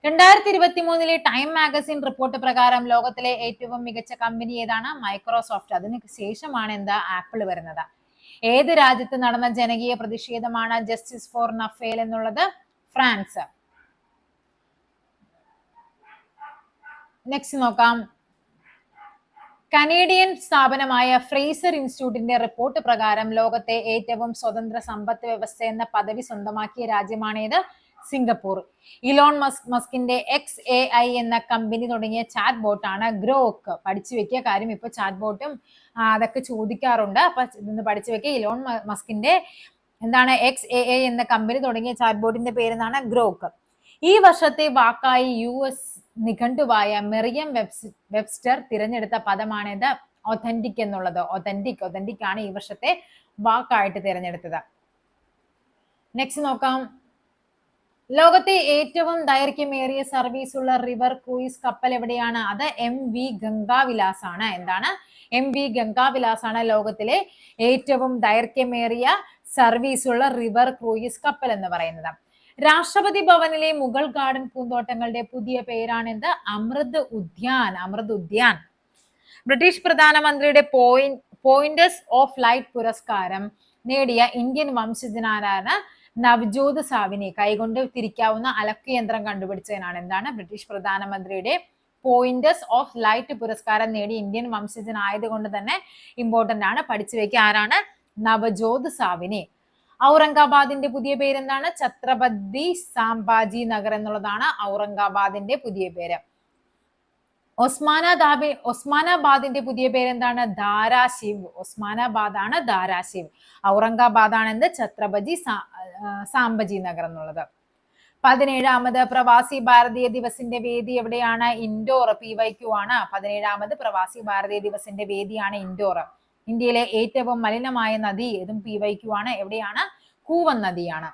2023 ടൈം മാഗസിൻ റിപ്പോർട്ട് പ്രകാരം ലോകത്തിലെ ഏറ്റവും മികച്ച കമ്പനി ഏതാണ്? മൈക്രോസോഫ്റ്റ്. അതിന് ശേഷമാണ് ആപ്പിൾ വരുന്നത്. ഏത് രാജ്യത്ത് നടന്ന ജനകീയ പ്രതിഷേധമാണ് ജസ്റ്റിസ് ഫോർ നഫേൽ എന്നുള്ളത്? ഫ്രാൻസ്. നെക്സ്റ്റ് നോക്കാം. കനേഡിയൻ സ്ഥാപനമായ ഫ്രേസർ ഇൻസ്റ്റിറ്റ്യൂട്ടിന്റെ റിപ്പോർട്ട് പ്രകാരം ലോകത്തെ ഏറ്റവും സ്വതന്ത്ര സമ്പദ് വ്യവസ്ഥ എന്ന പദവി സ്വന്തമാക്കിയ രാജ്യമാണേത്? സിംഗപ്പൂർ. ഇലോൺ മസ്കിന്റെ XAI എന്ന കമ്പനി തുടങ്ങിയ ചാറ്റ് ബോട്ടാണ് ഗ്രോക്ക്. പഠിച്ചു വെക്കിയ കാര്യം. ഇപ്പൊ ചാറ്റ് ബോട്ടും അതൊക്കെ ചോദിക്കാറുണ്ട്. അപ്പൊ ഇതൊന്ന് പഠിച്ചു വെക്കുക. ഇലോൺ മസ്കിന്റെ എന്താണ്? XAI എന്ന കമ്പനി തുടങ്ങിയ ചാറ്റ് ബോട്ടിന്റെ പേരെന്താണ്? ഗ്രോക്ക്. ഈ വർഷത്തെ വാക്കായി US നിഘണ്ടുവായ മെറിയം വെബ്സ്റ്റർ തിരഞ്ഞെടുത്ത പദമാണിത് ഒതന്റിക് എന്നുള്ളത്. ഒതന്റിക് ആണ് ഈ വർഷത്തെ വാക്കായിട്ട് തിരഞ്ഞെടുത്തത്. നെക്സ്റ്റ് നോക്കാം. ലോകത്തെ ഏറ്റവും ദൈർഘ്യമേറിയ സർവീസ് ഉള്ള റിവർ ക്രൂയിസ് കപ്പൽ എവിടെയാണ്? അത് MV ഗംഗാവിലാസ് ആണ്. എന്താണ്? MV ഗംഗാവിലാസ് ആണ് ലോകത്തിലെ ഏറ്റവും ദൈർഘ്യമേറിയ സർവീസ് ഉള്ള റിവർ ക്രൂയിസ് കപ്പൽ എന്ന് പറയുന്നത്. രാഷ്ട്രപതി ഭവനിലെ മുഗൾ ഗാർഡൻ പൂന്തോട്ടങ്ങളുടെ പുതിയ പേരാണെന്ത്? അമൃത് ഉദ്യാൻ. ബ്രിട്ടീഷ് പ്രധാനമന്ത്രിയുടെ പോയിന്റേഴ്സ് ഓഫ് ലൈറ്റ് പുരസ്കാരം നേടിയ ഇന്ത്യൻ വംശജനാരാണ്? നവ്ജോത് സാവിനെ കൈകൊണ്ട് തിരിക്കാവുന്ന അലക്കുയന്ത്രം കണ്ടുപിടിച്ചതിനാണ്. എന്താണ്? ബ്രിട്ടീഷ് പ്രധാനമന്ത്രിയുടെ പോയിന്റേഴ്സ് ഓഫ് ലൈറ്റ് പുരസ്കാരം നേടി ഇന്ത്യൻ വംശജനായതുകൊണ്ട് തന്നെ ഇമ്പോർട്ടന്റ് ആണ്, പഠിച്ചു വെക്കുക. ആരാണ്? നവജോത് സാവിനെ. ഔറംഗാബാദിന്റെ പുതിയ പേരെന്താണ്? ഛത്രപതി സാംഭാജി നഗർ എന്നുള്ളതാണ് ഔറംഗാബാദിന്റെ പുതിയ പേര്. ഒസ്മാനാബാദിന്റെ പുതിയ പേരെന്താണ്? ധാരാശിവ്. ഒസ്മാനാബാദ് ആണ് ധാരാശിവ്. ഔറംഗാബാദ് ആണ് എന്ത്? ഛത്രപതി സാംഭാജി നഗർ എന്നുള്ളത്. 17ാമത് പ്രവാസി ഭാരതീയ ദിവസിന്റെ വേദി എവിടെയാണ്? ഇൻഡോർ. PYQ ആണ്. 17ാമത് പ്രവാസി ഭാരതീയ ദിവസിന്റെ വേദിയാണ് ഇൻഡോർ. ഇന്ത്യയിലെ ഏറ്റവും മലിനമായ നദി ഇതും PYQ ആണ്. എവിടെയാണ്? കൂവം നദിയാണ്.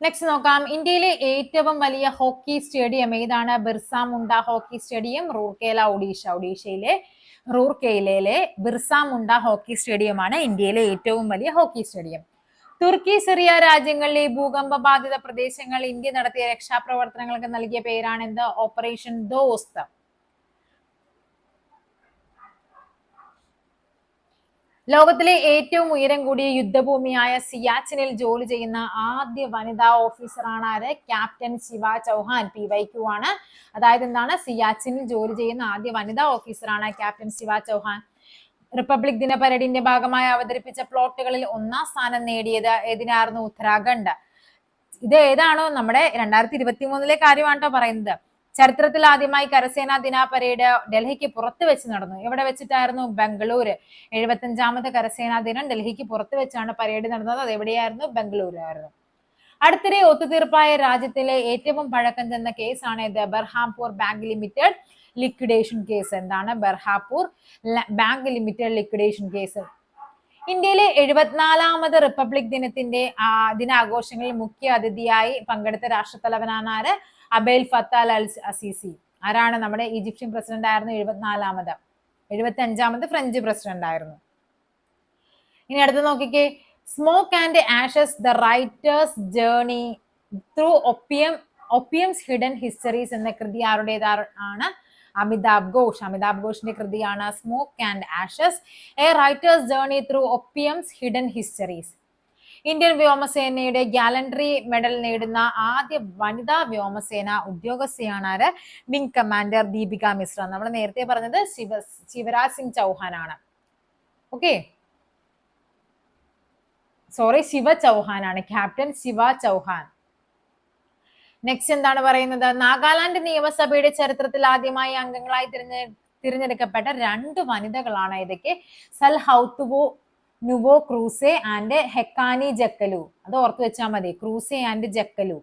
നെക്സ്റ്റ് നോക്കാം. ഇന്ത്യയിലെ ഏറ്റവും വലിയ ഹോക്കി സ്റ്റേഡിയം ഏതാണ്? Birsa Munda hockey stadium, Rourkela, Odisha. ഒഡീഷയിലെ റൂർക്കേലയിലെ ബിർസ മുണ്ട ഹോക്കി സ്റ്റേഡിയമാണ് ഇന്ത്യയിലെ ഏറ്റവും വലിയ ഹോക്കി സ്റ്റേഡിയം. തുർക്കി, സിറിയ രാജ്യങ്ങളിലെ ഭൂകമ്പ ബാധിത പ്രദേശങ്ങൾ ഇന്ത്യ നടത്തിയ രക്ഷാപ്രവർത്തനങ്ങൾക്ക് നൽകിയ പേരാണ് എന്ത്? ഓപ്പറേഷൻ ദോസ്ത്. ലോകത്തിലെ ഏറ്റവും ഉയരം കൂടിയ യുദ്ധഭൂമിയായ സിയാച്ചിനിൽ ജോലി ചെയ്യുന്ന ആദ്യ വനിതാ ഓഫീസറാണ് ആര്? ക്യാപ്റ്റൻ ശിവ ചൗഹാൻ. PYQ ആണ്. അതായത് എന്താണ്? സിയാച്ചിനിൽ ജോലി ചെയ്യുന്ന ആദ്യ വനിതാ ഓഫീസറാണ് ക്യാപ്റ്റൻ ശിവ ചൗഹാൻ. റിപ്പബ്ലിക് ദിന പരേഡിന്റെ ഭാഗമായി അവതരിപ്പിച്ച പ്ലോട്ടുകളിൽ 1ാം സ്ഥാനം നേടിയത് ഏതിനായിരുന്നു? ഉത്തരാഖണ്ഡ്. ഇത് ഏതാണോ? നമ്മുടെ 2023 കാര്യമാണ് പറയുന്നത്. ചരിത്രത്തിൽ ആദ്യമായി കരസേനാ ദിന പരേഡ് ഡൽഹിക്ക് പുറത്ത് വെച്ച് നടന്നു. എവിടെ വെച്ചിട്ടായിരുന്നു? ബംഗളൂര്. 75ാമത് കരസേനാ ദിനം ഡൽഹിക്ക് പുറത്ത് വെച്ചാണ് പരേഡ് നടന്നത്. അത് എവിടെയായിരുന്നു? ബംഗളൂരായിരുന്നു. അടുത്തിടെ ഒത്തുതീർപ്പായ രാജ്യത്തിലെ ഏറ്റവും പഴക്കം ചെന്ന കേസാണ് ഇത്? Berhampur bank limited liquidation case. എന്താണ്? Berhampur bank limited liquidation case. ഇന്ത്യയിലെ 74ാമത് റിപ്പബ്ലിക് ദിനാഘോഷങ്ങളിൽ മുഖ്യ അതിഥിയായി പങ്കെടുത്ത രാഷ്ട്രത്തലവനാണ് ആര്? അബേൽ ഫത്താൽ അൽ അസീസി. ആരാണ്? നമ്മുടെ ഈജിപ്ഷ്യൻ പ്രസിഡന്റ് ആയിരുന്നു 74ാമത്. 75ാമത് ഫ്രഞ്ച് പ്രസിഡന്റ് ആയിരുന്നു. ഇനി അടുത്ത് നോക്കിക്കേ. Smoke and ashes the writer's journey through opium's hidden histories എന്ന കൃതി ആരുടേതാണ്? അമിതാഭ് ഘോഷ്. അമിതാഭ് ഘോഷിന്റെ കൃതിയാണ് smoke and ashes, a writer's journey through opium's hidden histories. Indian വ്യോമസേനയുടെ ഗാലൻട്രി മെഡൽ നേടുന്ന ആദ്യ വനിതാ വ്യോമസേന ഉദ്യോഗസ്ഥയാണ് ആര്? Wing commander Deepika Mishra. നമ്മൾ നേരത്തെ പറഞ്ഞത് ശിവരാജ് സിംഗ് ചൗഹാൻ ആണ്. ഓക്കെ, സോറി, ശിവ ചൗഹാൻ ആണ്. ക്യാപ്റ്റൻ ശിവ ചൗഹാൻ. നെക്സ്റ്റ് എന്താണ് പറയുന്നത്? നാഗാലാൻഡ് നിയമസഭയുടെ ചരിത്രത്തിൽ ആദ്യമായി അംഗങ്ങളായി തിരഞ്ഞെടുക്കപ്പെട്ട 2 വനിതകളാണ് ഇതൊക്കെ. സൽഹൌത്തുവോ നുവോ ക്രൂസെ ആൻഡ് ഹെക്കാനി ജക്കലു. അത് ഓർത്തു വെച്ചാൽ മതി. ക്രൂസെ ആൻഡ് ജക്കലു.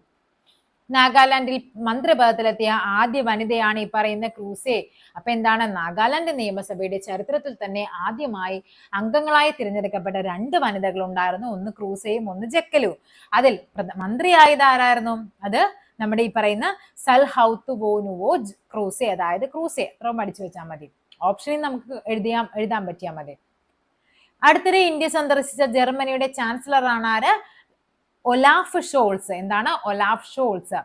നാഗാലാൻഡിൽ മന്ത്രിപദത്തിലെത്തിയ ആദ്യ വനിതയാണ് ഈ പറയുന്ന ക്രൂസെ. അപ്പൊ എന്താണ്? നാഗാലാൻഡ് നിയമസഭയുടെ ചരിത്രത്തിൽ തന്നെ ആദ്യമായി അംഗങ്ങളായി തിരഞ്ഞെടുക്കപ്പെട്ട 2 വനിതകൾ ഉണ്ടായിരുന്നു. ഒന്ന് ക്രൂസയും ഒന്ന് ജക്കലു. അതിൽ മന്ത്രിയായത് ആരായിരുന്നു? അത് നമ്മുടെ ഈ പറയുന്ന സൽഹൌത്തുവോനുവോ ക്രൂസെ, അതായത് ക്രൂസെ. അത്രയും പഠിച്ചു വെച്ചാൽ മതി. ഓപ്ഷനിൽ നമുക്ക് എഴുതാൻ പറ്റിയാൽ മതി. അടുത്തിടെ ഇന്ത്യ സന്ദർശിച്ച ജർമ്മനിയുടെ ചാൻസലർ ആണ് ആര്? Olaf Scholz. എന്താണ്? Olaf Scholz.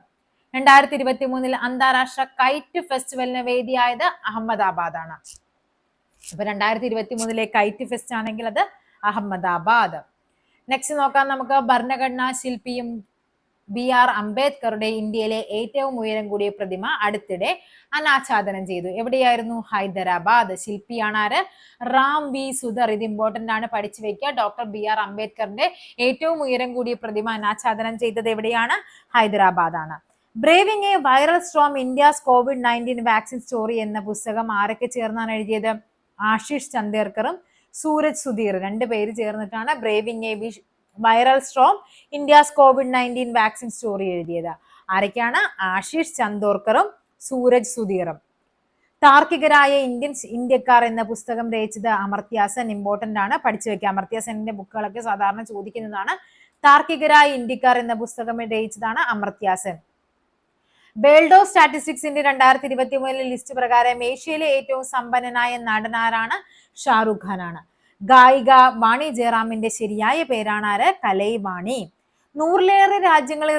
2023 അന്താരാഷ്ട്ര കൈറ്റ് ഫെസ്റ്റിവലിന് വേദിയായത് അഹമ്മദാബാദ് ആണ്. അപ്പൊ 2023 കൈറ്റ് ഫെസ്റ്റ് ആണെങ്കിൽ അത് അഹമ്മദാബാദ്. നെക്സ്റ്റ് നോക്കാം നമുക്ക്. ഭരണഘടനാ ശില്പിയും BR അംബേദ്കറുടെ ഇന്ത്യയിലെ ഏറ്റവും ഉയരം കൂടിയ പ്രതിമ അടുത്തിടെ അനാച്ഛാദനം ചെയ്തു. എവിടെയായിരുന്നു? ഹൈദരാബാദ്. ശില്പിയാണ് ആര്? റാം വി സുധർ. ഇത് ഇമ്പോർട്ടന്റ് ആണ്, പഠിച്ചു വെക്കുക. ഡോക്ടർ BR അംബേദ്കറിന്റെ ഏറ്റവും ഉയരം കൂടിയ പ്രതിമ അനാച്ഛാദനം ചെയ്തത് എവിടെയാണ്? ഹൈദരാബാദ് ആണ്. Braving A viral Strom India's COVID-19 vaccine story എന്ന പുസ്തകം ആരൊക്കെ ചേർന്നാണ് എഴുതിയത്? ആശിഷ് ചന്ദേർക്കറും സൂരജ് സുധീർ. 2 പേര് ചേർന്നിട്ടാണ് braving A viral Strom India's COVID-19 vaccine story എഴുതിയത്. ആരൊക്കെയാണ്? ആശിഷ് ചന്ദോർക്കറും സൂരജ് സുധീറും. താർക്കികരായ ഇന്ത്യക്കാർ എന്ന പുസ്തകം രചിച്ചത് അമർത്യ സെൻ. ഇമ്പോർട്ടന്റ് ആണ്, പഠിച്ചു വെക്കുക. അമർത്യ സെന്നിന്റെ ബുക്കുകളൊക്കെ സാധാരണ ചോദിക്കുന്നതാണ്. താർക്കികരായ ഇന്ത്യക്കാർ എന്ന പുസ്തകം രചിച്ചതാണ് അമർത്യ സെൻ. വേൾഡ് ഓഫ് സ്റ്റാറ്റിസ്റ്റിക്സിന്റെ 2023 ലിസ്റ്റ് പ്രകാരം ഏഷ്യയിലെ ഏറ്റവും സമ്പന്നനായ നടനാരാണ്? ഷാറുഖ് ഖാൻ ആണ്. ഗായിക വാണി ജയറാമിന്റെ ശരിയായ പേരാണ് ആര്? കലൈവാണി. 100-ലേറെ രാജ്യങ്ങളിൽ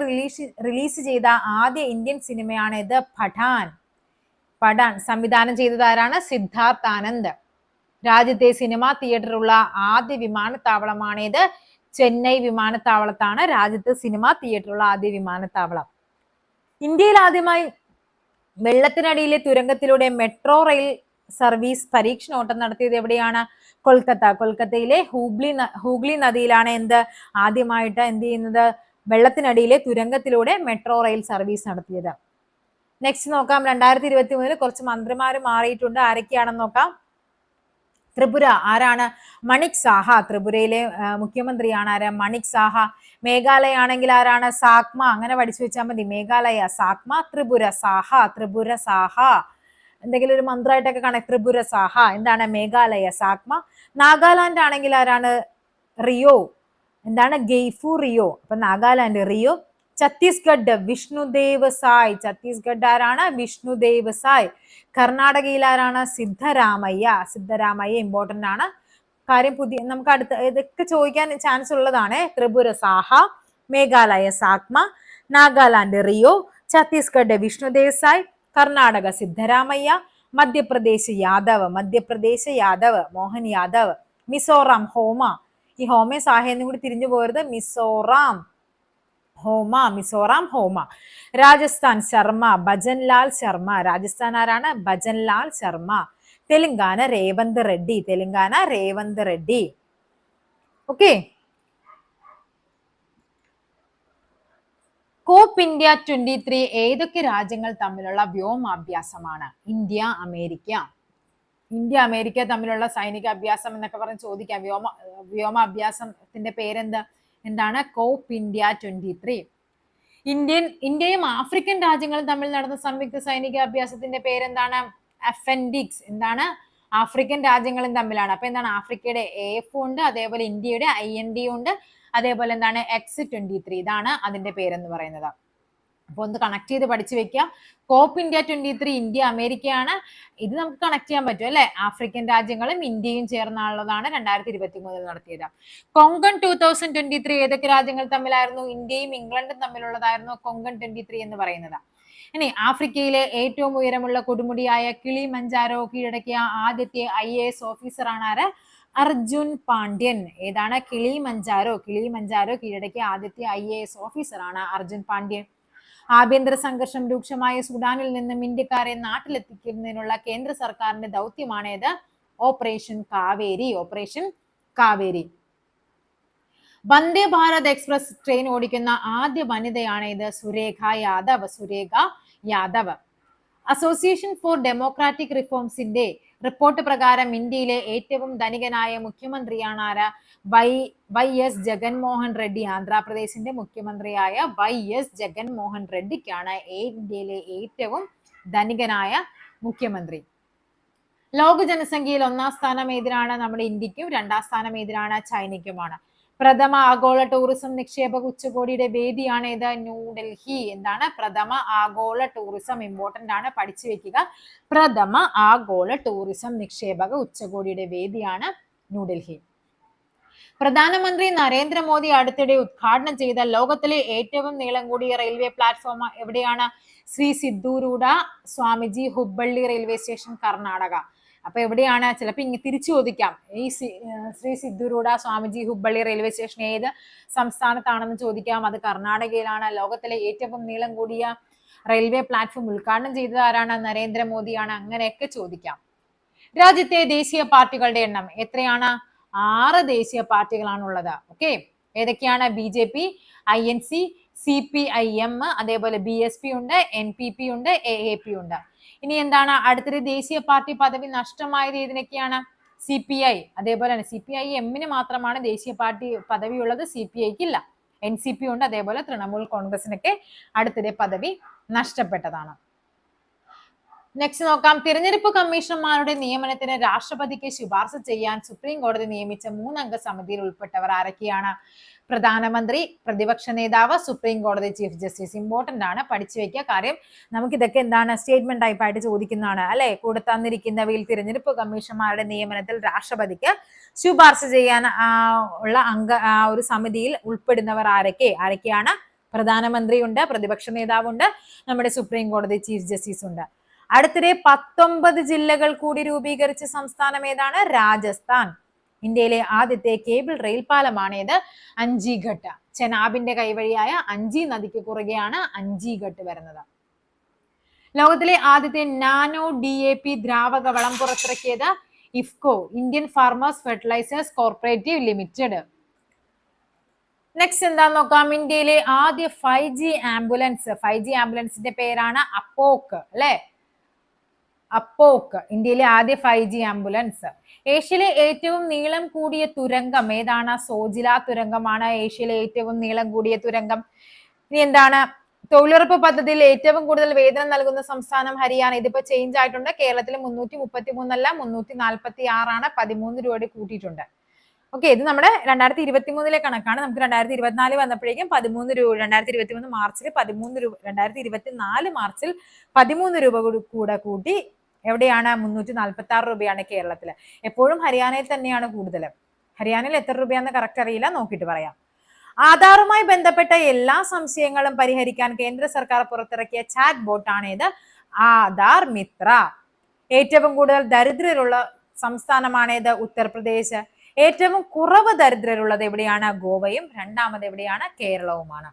റിലീസ് ചെയ്ത ആദ്യ ഇന്ത്യൻ സിനിമയാണ് ഇത്? പഠാൻ. സംവിധാനം ചെയ്തത് ആരാണ്? സിദ്ധാർത്ഥ് ആനന്ദ്. രാജ്യത്തെ സിനിമാ തിയേറ്ററുള്ള ആദ്യ വിമാനത്താവളമാണ് ഇത്? ചെന്നൈ വിമാനത്താവളത്താണ് രാജ്യത്ത് സിനിമാ തിയേറ്ററുള്ള ആദ്യ വിമാനത്താവളം. ഇന്ത്യയിൽ ആദ്യമായി വെള്ളത്തിനടിയിലെ തുരങ്കത്തിലൂടെ മെട്രോ റെയിൽ സർവീസ് പരീക്ഷണോട്ടം നടത്തിയത് എവിടെയാണ്? കൊൽക്കത്തയിലെ ഹൂഗ്ലി നദിയിലാണ് ആദ്യമായിട്ട് ചെയ്യുന്നത്? വെള്ളത്തിനടിയിലെ തുരങ്കത്തിലൂടെ മെട്രോ റെയിൽ സർവീസ് നടത്തിയത്. നെക്സ്റ്റ് നോക്കാം. 2023 കുറച്ച് മന്ത്രിമാര് മാറിയിട്ടുണ്ട്. ആരൊക്കെയാണെന്ന് നോക്കാം. ത്രിപുര ആരാണ്? മണിക് സാഹ. ത്രിപുരയിലെ മുഖ്യമന്ത്രിയാണ് ആര്? മണിക് സാഹ. മേഘാലയ ആണെങ്കിൽ ആരാണ്? സാക്മ. അങ്ങനെ പഠിച്ചു വെച്ചാൽ മതി. മേഘാലയ സാക്മ, ത്രിപുര സാഹ. ത്രിപുര സാഹ എന്തെങ്കിലും ഒരു മന്ത്രമായിട്ടൊക്കെ കാണാം. ത്രിപുര സാഹ എന്താണ്? മേഘാലയ സാക്മ. നാഗാലാൻഡ് ആണെങ്കിൽ ആരാണ്? റിയോ. ഗെയ്ഫു റിയോ. അപ്പൊ നാഗാലാൻഡ് റിയോ. ഛത്തീസ്ഗഡ് വിഷ്ണുദേവ് സായ്. ഛത്തീസ്ഗഡ് ആരാണ്? വിഷ്ണുദേവ് സായ്. കർണാടകയിൽ ആരാണ്? സിദ്ധരാമയ്യ ഇമ്പോർട്ടന്റ് ആണ് കാര്യം. നമുക്ക് അടുത്ത ഇതൊക്കെ ചോദിക്കാൻ ചാൻസ് ഉള്ളതാണ്. ത്രിപുര സാഹ, മേഘാലയ സാക്മ, നാഗാലാൻഡ് റിയോ, ഛത്തീസ്ഗഡ് വിഷ്ണുദേവ് സായ്, കർണാടക സിദ്ധരാമയ്യ, മധ്യപ്രദേശ് യാദവ് മോഹൻ യാദവ്, മിസോറാം ഹോമ. ഈ ഹോമ സാഹ എന്നും കൂടി തിരിഞ്ഞു പോരുത്. മിസോറാം ഹോമ. രാജസ്ഥാൻ ശർമ്മ, ഭജൻലാൽ ശർമ്മ. രാജസ്ഥാൻ ആരാണ്? ഭജൻലാൽ ശർമ്മ. തെലങ്കാന രേവന്ത് റെഡ്ഡി. ഓക്കെ. കോപ്പ് ഇന്ത്യ 23 ഏതൊക്കെ രാജ്യങ്ങൾ തമ്മിലുള്ള വ്യോമാഭ്യാസമാണ്? ഇന്ത്യ അമേരിക്ക തമ്മിലുള്ള സൈനിക അഭ്യാസം എന്നൊക്കെ പറഞ്ഞ് ചോദിക്കാം. വ്യോമാഭ്യാസത്തിന്റെ എന്താണ്? കോപ്പ് ഇന്ത്യ 23. ഇന്ത്യയും ആഫ്രിക്കൻ രാജ്യങ്ങളും തമ്മിൽ നടന്ന സംയുക്ത സൈനിക അഭ്യാസത്തിന്റെ പേരെന്താണ്? അഫൻഡിക്സ്. ആഫ്രിക്കൻ രാജ്യങ്ങളും തമ്മിലാണ്. അപ്പൊ ആഫ്രിക്കയുടെ AF ഉണ്ട്, അതേപോലെ ഇന്ത്യയുടെ IND ഉണ്ട്, അതേപോലെ X-23. ഇതാണ് അതിന്റെ പേരെന്ന് പറയുന്നത്. അപ്പൊ ഒന്ന് കണക്ട് ചെയ്ത് പഠിച്ചു വെക്കുക. കോപ്പ് ഇന്ത്യ 23 ഇന്ത്യ അമേരിക്കയാണ്. ഇത് നമുക്ക് കണക്ട് ചെയ്യാൻ പറ്റും അല്ലെ? ആഫ്രിക്കൻ രാജ്യങ്ങളും ഇന്ത്യയും ചേർന്നുള്ളതാണ് 2023 നടത്തിയത്. കൊങ്കൺ 2023 ഏതൊക്കെ രാജ്യങ്ങൾ തമ്മിലായിരുന്നു? ഇന്ത്യയും ഇംഗ്ലണ്ടും തമ്മിലുള്ളതായിരുന്നു കൊങ്കൺ 23 എന്ന് പറയുന്നത്. ഇനി ആഫ്രിക്കയിലെ ഏറ്റവും ഉയരമുള്ള കൊടുമുടിയായ കിളിമഞ്ചാരോ കീഴടക്കിയ ആദ്യത്തെ IAS ഓഫീസർ ആണ് ആര്? അർജുൻ പാണ്ഡ്യൻ. ഏതാണ്? കിളിമഞ്ചാരോ കീഴടക്കിയ ആദ്യത്തെ IAS ഓഫീസർ ആണ് അർജുൻ പാണ്ഡ്യൻ. ആഭ്യന്തര സംഘർഷം രൂക്ഷമായ സുഡാനിൽ നിന്നും ഇന്ത്യക്കാരെ നാട്ടിലെത്തിക്കുന്നതിനുള്ള കേന്ദ്ര സർക്കാരിന്റെ ദൗത്യമാണേത്? Operation Kaveri. Vande Bharat express train ഓടിക്കുന്ന ആദ്യ വനിതയാണ് ഇത്? Surekha Yadav. Association for democratic റിഫോംസിന്റെ റിപ്പോർട്ട് പ്രകാരം ഇന്ത്യയിലെ ഏറ്റവും ധനികനായ മുഖ്യമന്ത്രിയാണ് ആര്? YS ജഗൻമോഹൻ റെഡ്ഡി. ആന്ധ്രാപ്രദേശിന്റെ മുഖ്യമന്ത്രിയായ YS ജഗൻമോഹൻ റെഡ്ഡിക്കാണ് ഇന്ത്യയിലെ ഏറ്റവും ധനികനായ മുഖ്യമന്ത്രി. ലോക ജനസംഖ്യയിൽ 1ാം സ്ഥാനം ഏതിനാണ്? നമ്മുടെ ഇന്ത്യക്കും. 2ാം സ്ഥാനം ഏതിനാണ്? ചൈനയ്ക്കുമാണ്. പ്രഥമ ആഗോള ടൂറിസം നിക്ഷേപക ഉച്ചകോടിയുടെ വേദിയാണ് ഏത്? ന്യൂഡൽഹി. പ്രഥമ ആഗോള ടൂറിസം ഇമ്പോർട്ടന്റ് ആണ്, പഠിച്ചു വെക്കുക. പ്രഥമ ആഗോള ടൂറിസം നിക്ഷേപക ഉച്ചകോടിയുടെ വേദിയാണ് ന്യൂഡൽഹി. പ്രധാനമന്ത്രി നരേന്ദ്രമോദി അടുത്തിടെ ഉദ്ഘാടനം ചെയ്ത ലോകത്തിലെ ഏറ്റവും നീളം കൂടിയ റെയിൽവേ പ്ലാറ്റ്ഫോം എവിടെയാണ്? Shri Siddharoodha Swamiji Hubballi railway station, Karnataka. അപ്പൊ എവിടെയാണ്? ചിലപ്പോൾ ഇങ്ങനെ തിരിച്ചു ചോദിക്കാം. ഈ ശ്രീ സിദ്ധൂരൂഢ സ്വാമിജി ഹുബ്ബള്ളി റെയിൽവേ സ്റ്റേഷൻ ഏത് സംസ്ഥാനത്താണെന്ന് ചോദിക്കാം. അത് കർണാടകയിലാണ്. ലോകത്തിലെ ഏറ്റവും നീളം കൂടിയ റെയിൽവേ പ്ലാറ്റ്ഫോം ഉദ്ഘാടനം ചെയ്തത് ആരാണ്? നരേന്ദ്രമോദിയാണ്. അങ്ങനെയൊക്കെ ചോദിക്കാം. രാജ്യത്തെ ദേശീയ പാർട്ടികളുടെ എണ്ണം എത്രയാണ്? 6 ദേശീയ പാർട്ടികളാണുള്ളത്. ഓക്കെ. ഏതൊക്കെയാണ്? BJP, INC, CPIM, അതേപോലെ BSP ഉണ്ട്, NPP ഉണ്ട്, AAP ഉണ്ട്. ഇനി അടുത്തൊരു ദേശീയ പാർട്ടി പദവി നഷ്ടമായത് ഏതിനൊക്കെയാണ്? CPI. അതേപോലെ CPIM മാത്രമാണ് ദേശീയ പാർട്ടി പദവി ഉള്ളത്, CPIക്ക് ഇല്ല. NCP ഉണ്ട്, അതേപോലെ തൃണമൂൽ കോൺഗ്രസിനൊക്കെ അടുത്തിടെ പദവി നഷ്ടപ്പെട്ടതാണ്. നെക്സ്റ്റ് നോക്കാം. തിരഞ്ഞെടുപ്പ് കമ്മീഷണർമാരുടെ നിയമനത്തിന് രാഷ്ട്രപതിക്ക് ശുപാർശ ചെയ്യാൻ സുപ്രീം കോടതി നിയമിച്ച 3 അംഗ സമിതിയിൽ ഉൾപ്പെട്ടവർ ആരൊക്കെയാണ്? പ്രധാനമന്ത്രി, പ്രതിപക്ഷ നേതാവ്, സുപ്രീം കോടതി ചീഫ് ജസ്റ്റിസ്. ഇമ്പോർട്ടന്റ് ആണ്, പഠിച്ചു വെക്കുക. കാര്യം നമുക്കിതൊക്കെ സ്റ്റേറ്റ്മെന്റ് ടൈപ്പായിട്ട് ചോദിക്കുന്നതാണ് അല്ലെ? കൂടെ തന്നിരിക്കുന്നവയിൽ തിരഞ്ഞെടുപ്പ് കമ്മീഷണർമാരുടെ നിയമനത്തിൽ രാഷ്ട്രപതിക്ക് ശുപാർശ ചെയ്യാൻ ഉള്ള ഒരു സമിതിയിൽ ഉൾപ്പെടുന്നവർ ആരൊക്കെയാണ്? പ്രധാനമന്ത്രി ഉണ്ട്, പ്രതിപക്ഷ നേതാവുണ്ട്, നമ്മുടെ സുപ്രീം കോടതി ചീഫ് ജസ്റ്റിസ് ഉണ്ട്. അടുത്തിടെ 19 ജില്ലകൾ കൂടി രൂപീകരിച്ച സംസ്ഥാനം ഏതാണ്? രാജസ്ഥാൻ. ഇന്ത്യയിലെ ആദ്യത്തെ കേബിൾ റെയിൽ പാലമാണേത്? അഞ്ചിഘട്ട്. ചെനാബിന്റെ കൈവഴിയായ അഞ്ചി നദിക്ക് കുറുകെയാണ് അഞ്ചിഘട്ട് വരുന്നത്. ലോകത്തിലെ ആദ്യത്തെ നാനോ DAP ദ്രാവക വളം പുറത്തിറക്കിയത് IFFCO, Indian farmers fertilisers cooperative limited. Next എന്താന്ന് നോക്കാം. ഇന്ത്യയിലെ ആദ്യ 5G ആംബുലൻസ്. 5G ആംബുലൻസിന്റെ പേരാണ് അപ്പോക്ക്, അല്ലെ? അപ്പോക്ക്, ഇന്ത്യയിലെ ആദ്യ 5G ആംബുലൻസ്. ഏഷ്യയിലെ ഏറ്റവും നീളം കൂടിയ തുരങ്കം ഏതാണ്? സോജില തുരങ്കമാണ് ഏഷ്യയിലെ ഏറ്റവും നീളം കൂടിയ തുരങ്കം. ഇനി എന്താണ്? തൊഴിലുറപ്പ് പദ്ധതിയിൽ ഏറ്റവും കൂടുതൽ വേതനം നൽകുന്ന സംസ്ഥാനം ഹരിയാന. ഇതിപ്പോ ചേഞ്ച് ആയിട്ടുണ്ട്. കേരളത്തിൽ 333 അല്ല 346 13 രൂപ കൂട്ടിയിട്ടുണ്ട്. ഓക്കെ, ഇത് നമ്മുടെ 2023 കണക്കാണ്. നമുക്ക് 2024 വന്നപ്പോഴേക്കും 13 രൂപ, 2023 മാർച്ചിൽ 13 രൂപ, 2024 മാർച്ചിൽ 13 രൂപ കൂടെ കൂട്ടി. എവിടെയാണ്? 346 രൂപയാണ് കേരളത്തിൽ. എപ്പോഴും ഹരിയാനയിൽ തന്നെയാണ് കൂടുതൽ. ഹരിയാനയിൽ എത്ര രൂപയാണെന്ന് കറക്റ്റ് അറിയില്ല, നോക്കിയിട്ട് പറയാം. ആധാറുമായി ബന്ധപ്പെട്ട എല്ലാ സംശയങ്ങളും പരിഹരിക്കാൻ കേന്ദ്ര സർക്കാർ പുറത്തിറക്കിയ ചാറ്റ് ബോട്ടാണ് ഇത്, ആധാർ മിത്ര. ഏറ്റവും കൂടുതൽ ദരിദ്രരുള്ള സംസ്ഥാനമാണേത്? ഉത്തർപ്രദേശ്. ഏറ്റവും കുറവ് ദരിദ്രരുള്ളത് എവിടെയാണ്? ഗോവയും. രണ്ടാമത് എവിടെയാണ്? കേരളവുമാണ്.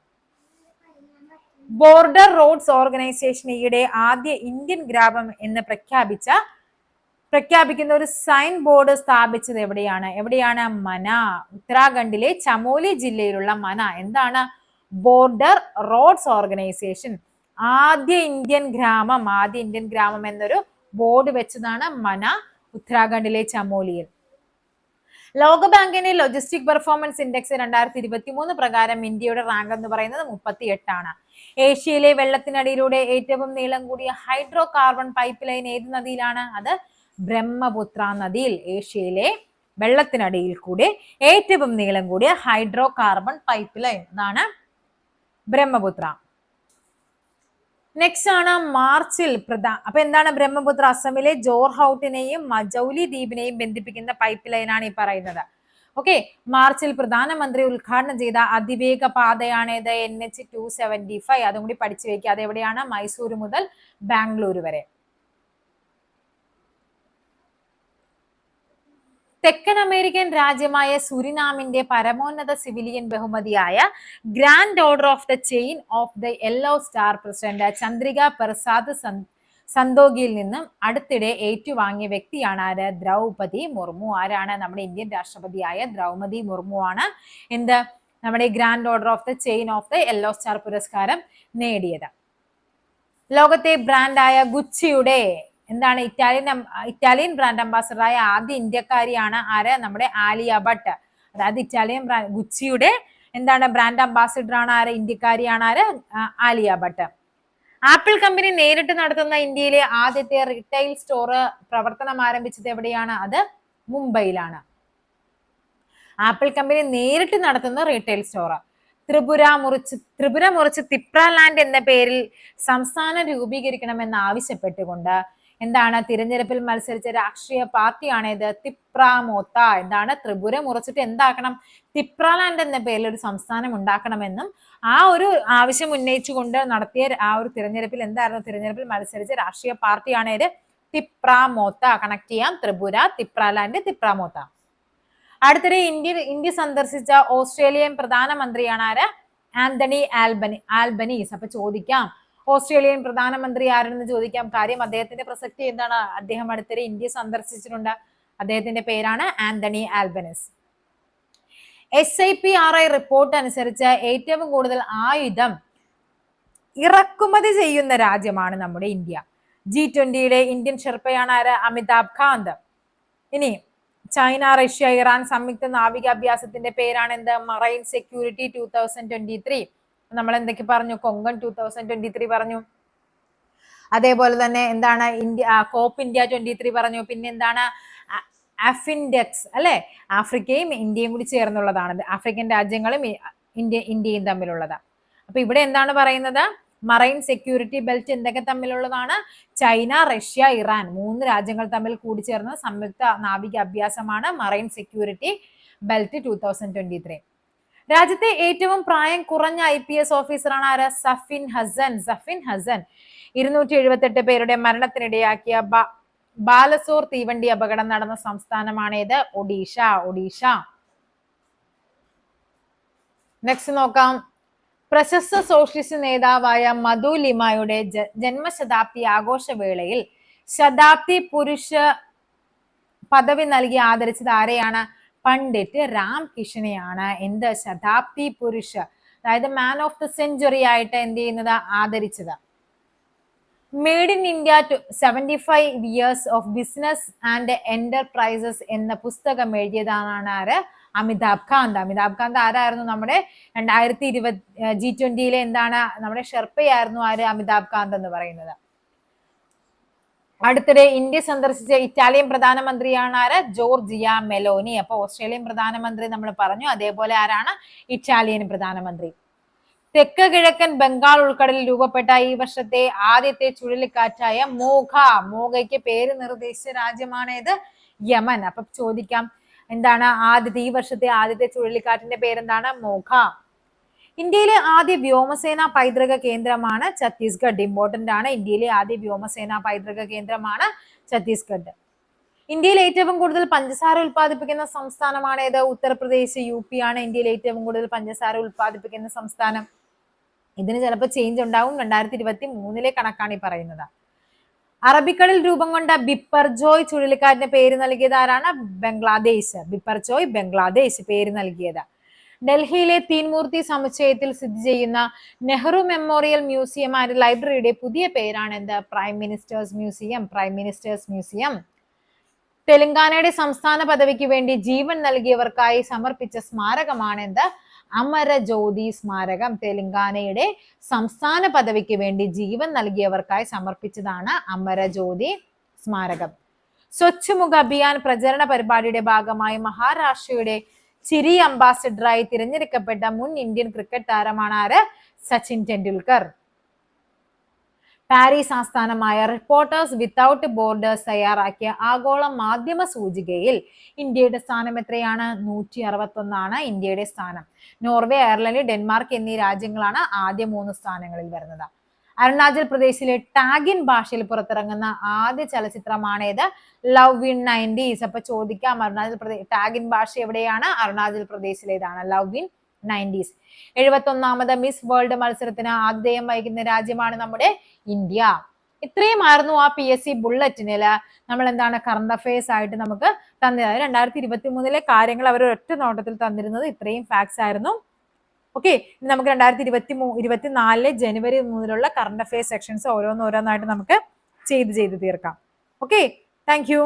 ബോർഡർ റോഡ്സ് ഓർഗനൈസേഷൻ ഈയിടെ ആദ്യ ഇന്ത്യൻ ഗ്രാമം എന്ന് പ്രഖ്യാപിക്കുന്ന ഒരു സൈൻ ബോർഡ് സ്ഥാപിച്ചത് എവിടെയാണ്? എവിടെയാണ്? മന. ഉത്തരാഖണ്ഡിലെ ചമോലി ജില്ലയിലുള്ള മന. എന്താണ്? ബോർഡർ റോഡ്സ് ഓർഗനൈസേഷൻ ആദ്യ ഇന്ത്യൻ ഗ്രാമം എന്നൊരു ബോർഡ് വെച്ചതാണ് മന, ഉത്തരാഖണ്ഡിലെ ചമോലിയിൽ. ലോകബാങ്കിന്റെ ലോജിസ്റ്റിക് പെർഫോമൻസ് ഇൻഡെക്സ് 2023 പ്രകാരം ഇന്ത്യയുടെ റാങ്ക് എന്ന് പറയുന്നത് 38 ഏഷ്യയിലെ വെള്ളത്തിനടിയിലൂടെ ഏറ്റവും നീളം കൂടിയ ഹൈഡ്രോ കാർബൺ പൈപ്പ് ലൈൻ ഏത് നദിയിലാണ്? അത് ബ്രഹ്മപുത്ര നദിയിൽ. ഏഷ്യയിലെ വെള്ളത്തിനടിയിൽ കൂടെ ഏറ്റവും നീളം കൂടിയ ഹൈഡ്രോ കാർബൺ പൈപ്പ് ലൈൻ എന്നാണ് ബ്രഹ്മപുത്ര. നെക്സ്റ്റ് ആണ് മാർച്ചിൽ അപ്പൊ എന്താണ് ബ്രഹ്മപുത്ര? അസമിലെ ജോർഹൌട്ടിനെയും മജൌലി ദ്വീപിനെയും ബന്ധിപ്പിക്കുന്ന പൈപ്പ് ലൈനാണ് ഈ പറയുന്നത്. ഓക്കെ, മാർച്ചിൽ പ്രധാനമന്ത്രി ഉദ്ഘാടനം ചെയ്ത അതിവേഗ പാതയാണേത്? NH 275. അതും കൂടി പഠിച്ചു വെക്കുക. അതെവിടെയാണ്? മൈസൂർ മുതൽ ബാംഗ്ലൂർ വരെ. തെക്കൻ അമേരിക്കൻ രാജ്യമായ സുരിനാമിന്റെ പരമോന്നത സിവിലിയൻ ബഹുമതിയായ grand order of the chain of the yellow star president Chandrika Prasad സന്തോഖിയിൽ നിന്നും അടുത്തിടെ ഏറ്റുവാങ്ങിയ വ്യക്തിയാണ് ആര്? ദ്രൗപതി മുർമു. ആരാണ്? നമ്മുടെ ഇന്ത്യൻ രാഷ്ട്രപതിയായ ദ്രൗപതി മുർമു ആണ് എന്ത് നമ്മുടെ grand order of the chain of the yellow star പുരസ്കാരം നേടിയത്. ലോകത്തെ ബ്രാൻഡായ ഗുച്ചിയുടെ എന്താണ്? ഇറ്റാലിയൻ ബ്രാൻഡ് അംബാസഡറായ ആദ്യ ഇന്ത്യക്കാരിയാണ് ആര്? നമ്മുടെ ആലിയ ഭട്ട്. അതായത് ഇറ്റാലിയൻ ഗുച്ചിയുടെ എന്താണ് ബ്രാൻഡ് അംബാസിഡർ ആണ് ആര്? ഇന്ത്യക്കാരിയാണ് ആര്? ആലിയ ഭട്ട്. ആപ്പിൾ കമ്പനി നേരിട്ട് നടത്തുന്ന ഇന്ത്യയിലെ ആദ്യത്തെ റീറ്റെയിൽ സ്റ്റോർ പ്രവർത്തനം ആരംഭിച്ചത് എവിടെയാണ്? അത് മുംബൈയിലാണ്. ആപ്പിൾ കമ്പനി നേരിട്ട് നടത്തുന്ന റീറ്റെയിൽ സ്റ്റോർ. ത്രിപുര മുറിച്ച് തിപ്രാലാൻഡ് എന്ന പേരിൽ സംസ്ഥാനം രൂപീകരിക്കണമെന്ന് ആവശ്യപ്പെട്ടുകൊണ്ട് എന്താണ് തിരഞ്ഞെടുപ്പിൽ മത്സരിച്ച രാഷ്ട്രീയ പാർട്ടിയാണേത്? തിപ്രാമോത്ത. എന്താണ്? ത്രിപുര മുറിച്ചിട്ട് എന്താക്കണം? തിപ്രാലാൻഡ് എന്ന പേരിൽ ഒരു സംസ്ഥാനം ഉണ്ടാക്കണമെന്നും ആ ഒരു ആവശ്യം ഉന്നയിച്ചുകൊണ്ട് നടത്തിയ ആ ഒരു തിരഞ്ഞെടുപ്പിൽ തിരഞ്ഞെടുപ്പിൽ മത്സരിച്ച രാഷ്ട്രീയ പാർട്ടിയാണേത്? തിപ്രാമോത്ത. കണക്ട് ചെയ്യാം. ത്രിപുര, തിപ്രാലാൻഡ്, തിപ്രാമോത്ത. അടുത്തിടെ ഇന്ത്യ സന്ദർശിച്ച ഓസ്ട്രേലിയൻ പ്രധാനമന്ത്രിയാണ് ആര്? Anthony Albanese. അപ്പൊ ചോദിക്കാം ഓസ്ട്രേലിയൻ പ്രധാനമന്ത്രി ആരെന്ന് ചോദിക്കാം. കാര്യം അദ്ദേഹത്തിന്റെ പ്രസക്തി എന്താണ്? അദ്ദേഹം അടുത്തിടെ ഇന്ത്യ സന്ദർശിച്ചിട്ടുണ്ട്. അദ്ദേഹത്തിന്റെ പേരാണ് ആന്റണി ആൽബനീസ്. SIPRI റിപ്പോർട്ട് അനുസരിച്ച് ഏറ്റവും കൂടുതൽ ആയുധം ഇറക്കുമതി ചെയ്യുന്ന രാജ്യമാണ് നമ്മുടെ ഇന്ത്യ. G20 ഇന്ത്യൻ ഷെർപ്പയാണ് ആര്? അമിതാഭ് കാന്ത്. ഇനി ചൈന, റഷ്യ, ഇറാൻ സംയുക്ത നാവിക അഭ്യാസത്തിന്റെ പേരാണ് എന്ത്? Marine security 2023. നമ്മൾ എന്തൊക്കെ പറഞ്ഞു? കൊങ്കൺ 2023 പറഞ്ഞു. അതേപോലെ തന്നെ എന്താണ്? കോപ്പ് ഇന്ത്യ 23 പറഞ്ഞു. പിന്നെ എന്താണ്? അഫിൻഡെക്സ് അല്ലെ? ആഫ്രിക്കയും ഇന്ത്യയും കൂടി ചേർന്നുള്ളതാണ്. ആഫ്രിക്കൻ രാജ്യങ്ങളും ഇന്ത്യയും തമ്മിലുള്ളതാണ്. അപ്പൊ ഇവിടെ എന്താണ് പറയുന്നത്? മറൈൻ സെക്യൂരിറ്റി ബെൽറ്റ് എന്തൊക്കെ തമ്മിലുള്ളതാണ്? ചൈന, റഷ്യ, ഇറാൻ 3 രാജ്യങ്ങൾ തമ്മിൽ കൂടിച്ചേർന്ന സംയുക്ത നാവിക അഭ്യാസമാണ് മറൈൻ സെക്യൂരിറ്റി ബെൽറ്റ് 2023. രാജ്യത്തെ ഏറ്റവും പ്രായം കുറഞ്ഞ IPS ഓഫീസറാണ് ആര്? സഫിൻ ഹസൻ. 278 പേരുടെ മരണത്തിനിടയാക്കിയ ബാലസോർ തീവണ്ടി അപകടം നടന്ന സംസ്ഥാനമാണേത്? ഒഡീഷ. ഒഡീഷ. നെക്സ്റ്റ് നോക്കാം. പ്രശസ്ത സോഷ്യലിസ്റ്റ് നേതാവായ മധു ലിമയുടെ ജന്മശതാബ്ദി ആഘോഷവേളയിൽ ശതാബ്ദി പുരുഷ പദവി നൽകി ആദരിച്ചത് ആരെയാണ്? പണ്ഡിറ്റ് രാം കിഷനെയാണ്. എന്ത്? ശതാബ്ദി പുരുഷ, അതായത് മാൻ ഓഫ് ദ സെഞ്ചുറി ആയിട്ട് എന്ത് ചെയ്യുന്നത്? ആദരിച്ചത്. Made in India 75 years of business and enterprises എന്ന പുസ്തകം എഴുതിയതാണ് ആര്? അമിതാഭ് കാന്ത്. അമിതാഭ് കാന്ത് ആരായിരുന്നു? നമ്മുടെ 2020 G20 എന്താണ്? നമ്മുടെ ഷെർപ്പയായിരുന്നു ആര്? അമിതാഭ് കാന്ത് എന്ന് പറയുന്നത്. അടുത്തിടെ ഇന്ത്യ സന്ദർശിച്ച ഇറ്റാലിയൻ പ്രധാനമന്ത്രിയാണ് ആര്? Georgia Meloni. അപ്പൊ ഓസ്ട്രേലിയൻ പ്രധാനമന്ത്രി നമ്മൾ പറഞ്ഞു, അതേപോലെ ആരാണ്? ഇറ്റാലിയൻ പ്രധാനമന്ത്രി. തെക്ക് കിഴക്കൻ ബംഗാൾ ഉൾക്കടലിൽ രൂപപ്പെട്ട ഈ വർഷത്തെ ആദ്യത്തെ ചുഴലിക്കാറ്റായ മോഘ. മോഘയ്ക്ക് പേര് നിർദ്ദേശിച്ച രാജ്യമാണേത്? യമൻ. അപ്പൊ ചോദിക്കാം, എന്താണ് ഈ വർഷത്തെ ആദ്യത്തെ ചുഴലിക്കാറ്റിന്റെ പേരെന്താണ്? മോഘ. ഇന്ത്യയിലെ ആദ്യ വ്യോമസേന പൈതൃക കേന്ദ്രമാണ് ഛത്തീസ്ഗഡ്. ഇമ്പോർട്ടന്റ് ആണ്. ഇന്ത്യയിലെ ആദ്യ വ്യോമസേന പൈതൃക കേന്ദ്രമാണ് ഛത്തീസ്ഗഡ്. ഇന്ത്യയിൽ ഏറ്റവും കൂടുതൽ പഞ്ചസാര ഉൽപ്പാദിപ്പിക്കുന്ന സംസ്ഥാനമാണ് ഏത്? ഉത്തർപ്രദേശ്. UP ആണ് ഇന്ത്യയിൽ ഏറ്റവും കൂടുതൽ പഞ്ചസാര ഉൽപ്പാദിപ്പിക്കുന്ന സംസ്ഥാനം. ഇതിന് ചിലപ്പോൾ ചേഞ്ച് ഉണ്ടാവും. 2023 കണക്കാണ് ഈ പറയുന്നത്. അറബിക്കടൽ രൂപം കൊണ്ട ബിപ്പർജോയ് ചുഴലിക്കാറ്റിന് പേര് നൽകിയത് ആരാണ്? ബംഗ്ലാദേശ്. ബിപ്പർജോയ് ബംഗ്ലാദേശ് പേര് നൽകിയത്. ഡൽഹിയിലെ തീൻമൂർത്തി സമുച്ചയത്തിൽ സ്ഥിതി ചെയ്യുന്ന നെഹ്റു മെമ്മോറിയൽ മ്യൂസിയം ആൻഡ് ലൈബ്രറിയുടെ പുതിയ പേരാണ് എന്ത്? Prime ministers museum. Prime ministers museum. തെലങ്കാനയുടെ സംസ്ഥാന പദവിക്ക് വേണ്ടി ജീവൻ നൽകിയവർക്കായി സമർപ്പിച്ച സ്മാരകമാണ് എന്ത്? അമരജ്യോതി സ്മാരകം. തെലങ്കാനയുടെ സംസ്ഥാന പദവിക്ക് വേണ്ടി ജീവൻ നൽകിയവർക്കായി സമർപ്പിച്ചതാണ് അമരജ്യോതി സ്മാരകം. സ്വച്ഛ് മുഖ് അഭിയാൻ പ്രചരണ പരിപാടിയുടെ ഭാഗമായി മഹാരാഷ്ട്രയുടെ ചിരി അംബാസിഡറായി തിരഞ്ഞെടുക്കപ്പെട്ട മുൻ ഇന്ത്യൻ ക്രിക്കറ്റ് താരമാണ് ആര്? സച്ചിൻ ടെണ്ടുൽക്കർ. പാരീസ് ആസ്ഥാനമായ റിപ്പോർട്ടേഴ്സ് വിത്തൗട്ട് ബോർഡേഴ്സ് തയ്യാറാക്കിയ ആഗോള മാധ്യമ സൂചികയിൽ ഇന്ത്യയുടെ സ്ഥാനം എത്രയാണ്? 161 ഇന്ത്യയുടെ സ്ഥാനം. നോർവേ, അയർലൻഡ്, ഡെൻമാർക്ക് എന്നീ രാജ്യങ്ങളാണ് ആദ്യ 3 സ്ഥാനങ്ങളിൽ വരുന്നത്. അരുണാചൽ പ്രദേശിലെ ടാഗിൻ ഭാഷയിൽ പുറത്തിറങ്ങുന്ന ആദ്യ ചലച്ചിത്രമാണേത്? Love in 90s. അപ്പൊ ചോദിക്കാം, അരുണാചൽ പ്രദേശ് ടാഗിൻ ഭാഷ എവിടെയാണ്? അരുണാചൽ പ്രദേശിലേതാണ്. Love in 90s. 71ാമത് മിസ് വേൾഡ് മത്സരത്തിന് ആതിഥേയം വഹിക്കുന്ന രാജ്യമാണ് നമ്മുടെ ഇന്ത്യ. ഇത്രയുമായിരുന്നു ആ PSC ബുള്ളറ്റിനില് നമ്മൾ എന്താണ് കറണ്ട് അഫയേഴ്സ് ആയിട്ട് നമുക്ക് തന്നത്. 2023 കാര്യങ്ങൾ അവർ ഒറ്റ നോട്ടത്തിൽ തന്നിരുന്നത് ഇത്രയും ഫാക്ട്സ് ആയിരുന്നു. ഓക്കെ, ഇനി നമുക്ക് 2024 ജനുവരി മുതലുള്ള കറണ്ട് അഫയേഴ്സ് സെക്ഷൻസ് ഓരോന്നായിട്ട് നമുക്ക് ചെയ്ത് തീർക്കാം. Okay, thank you.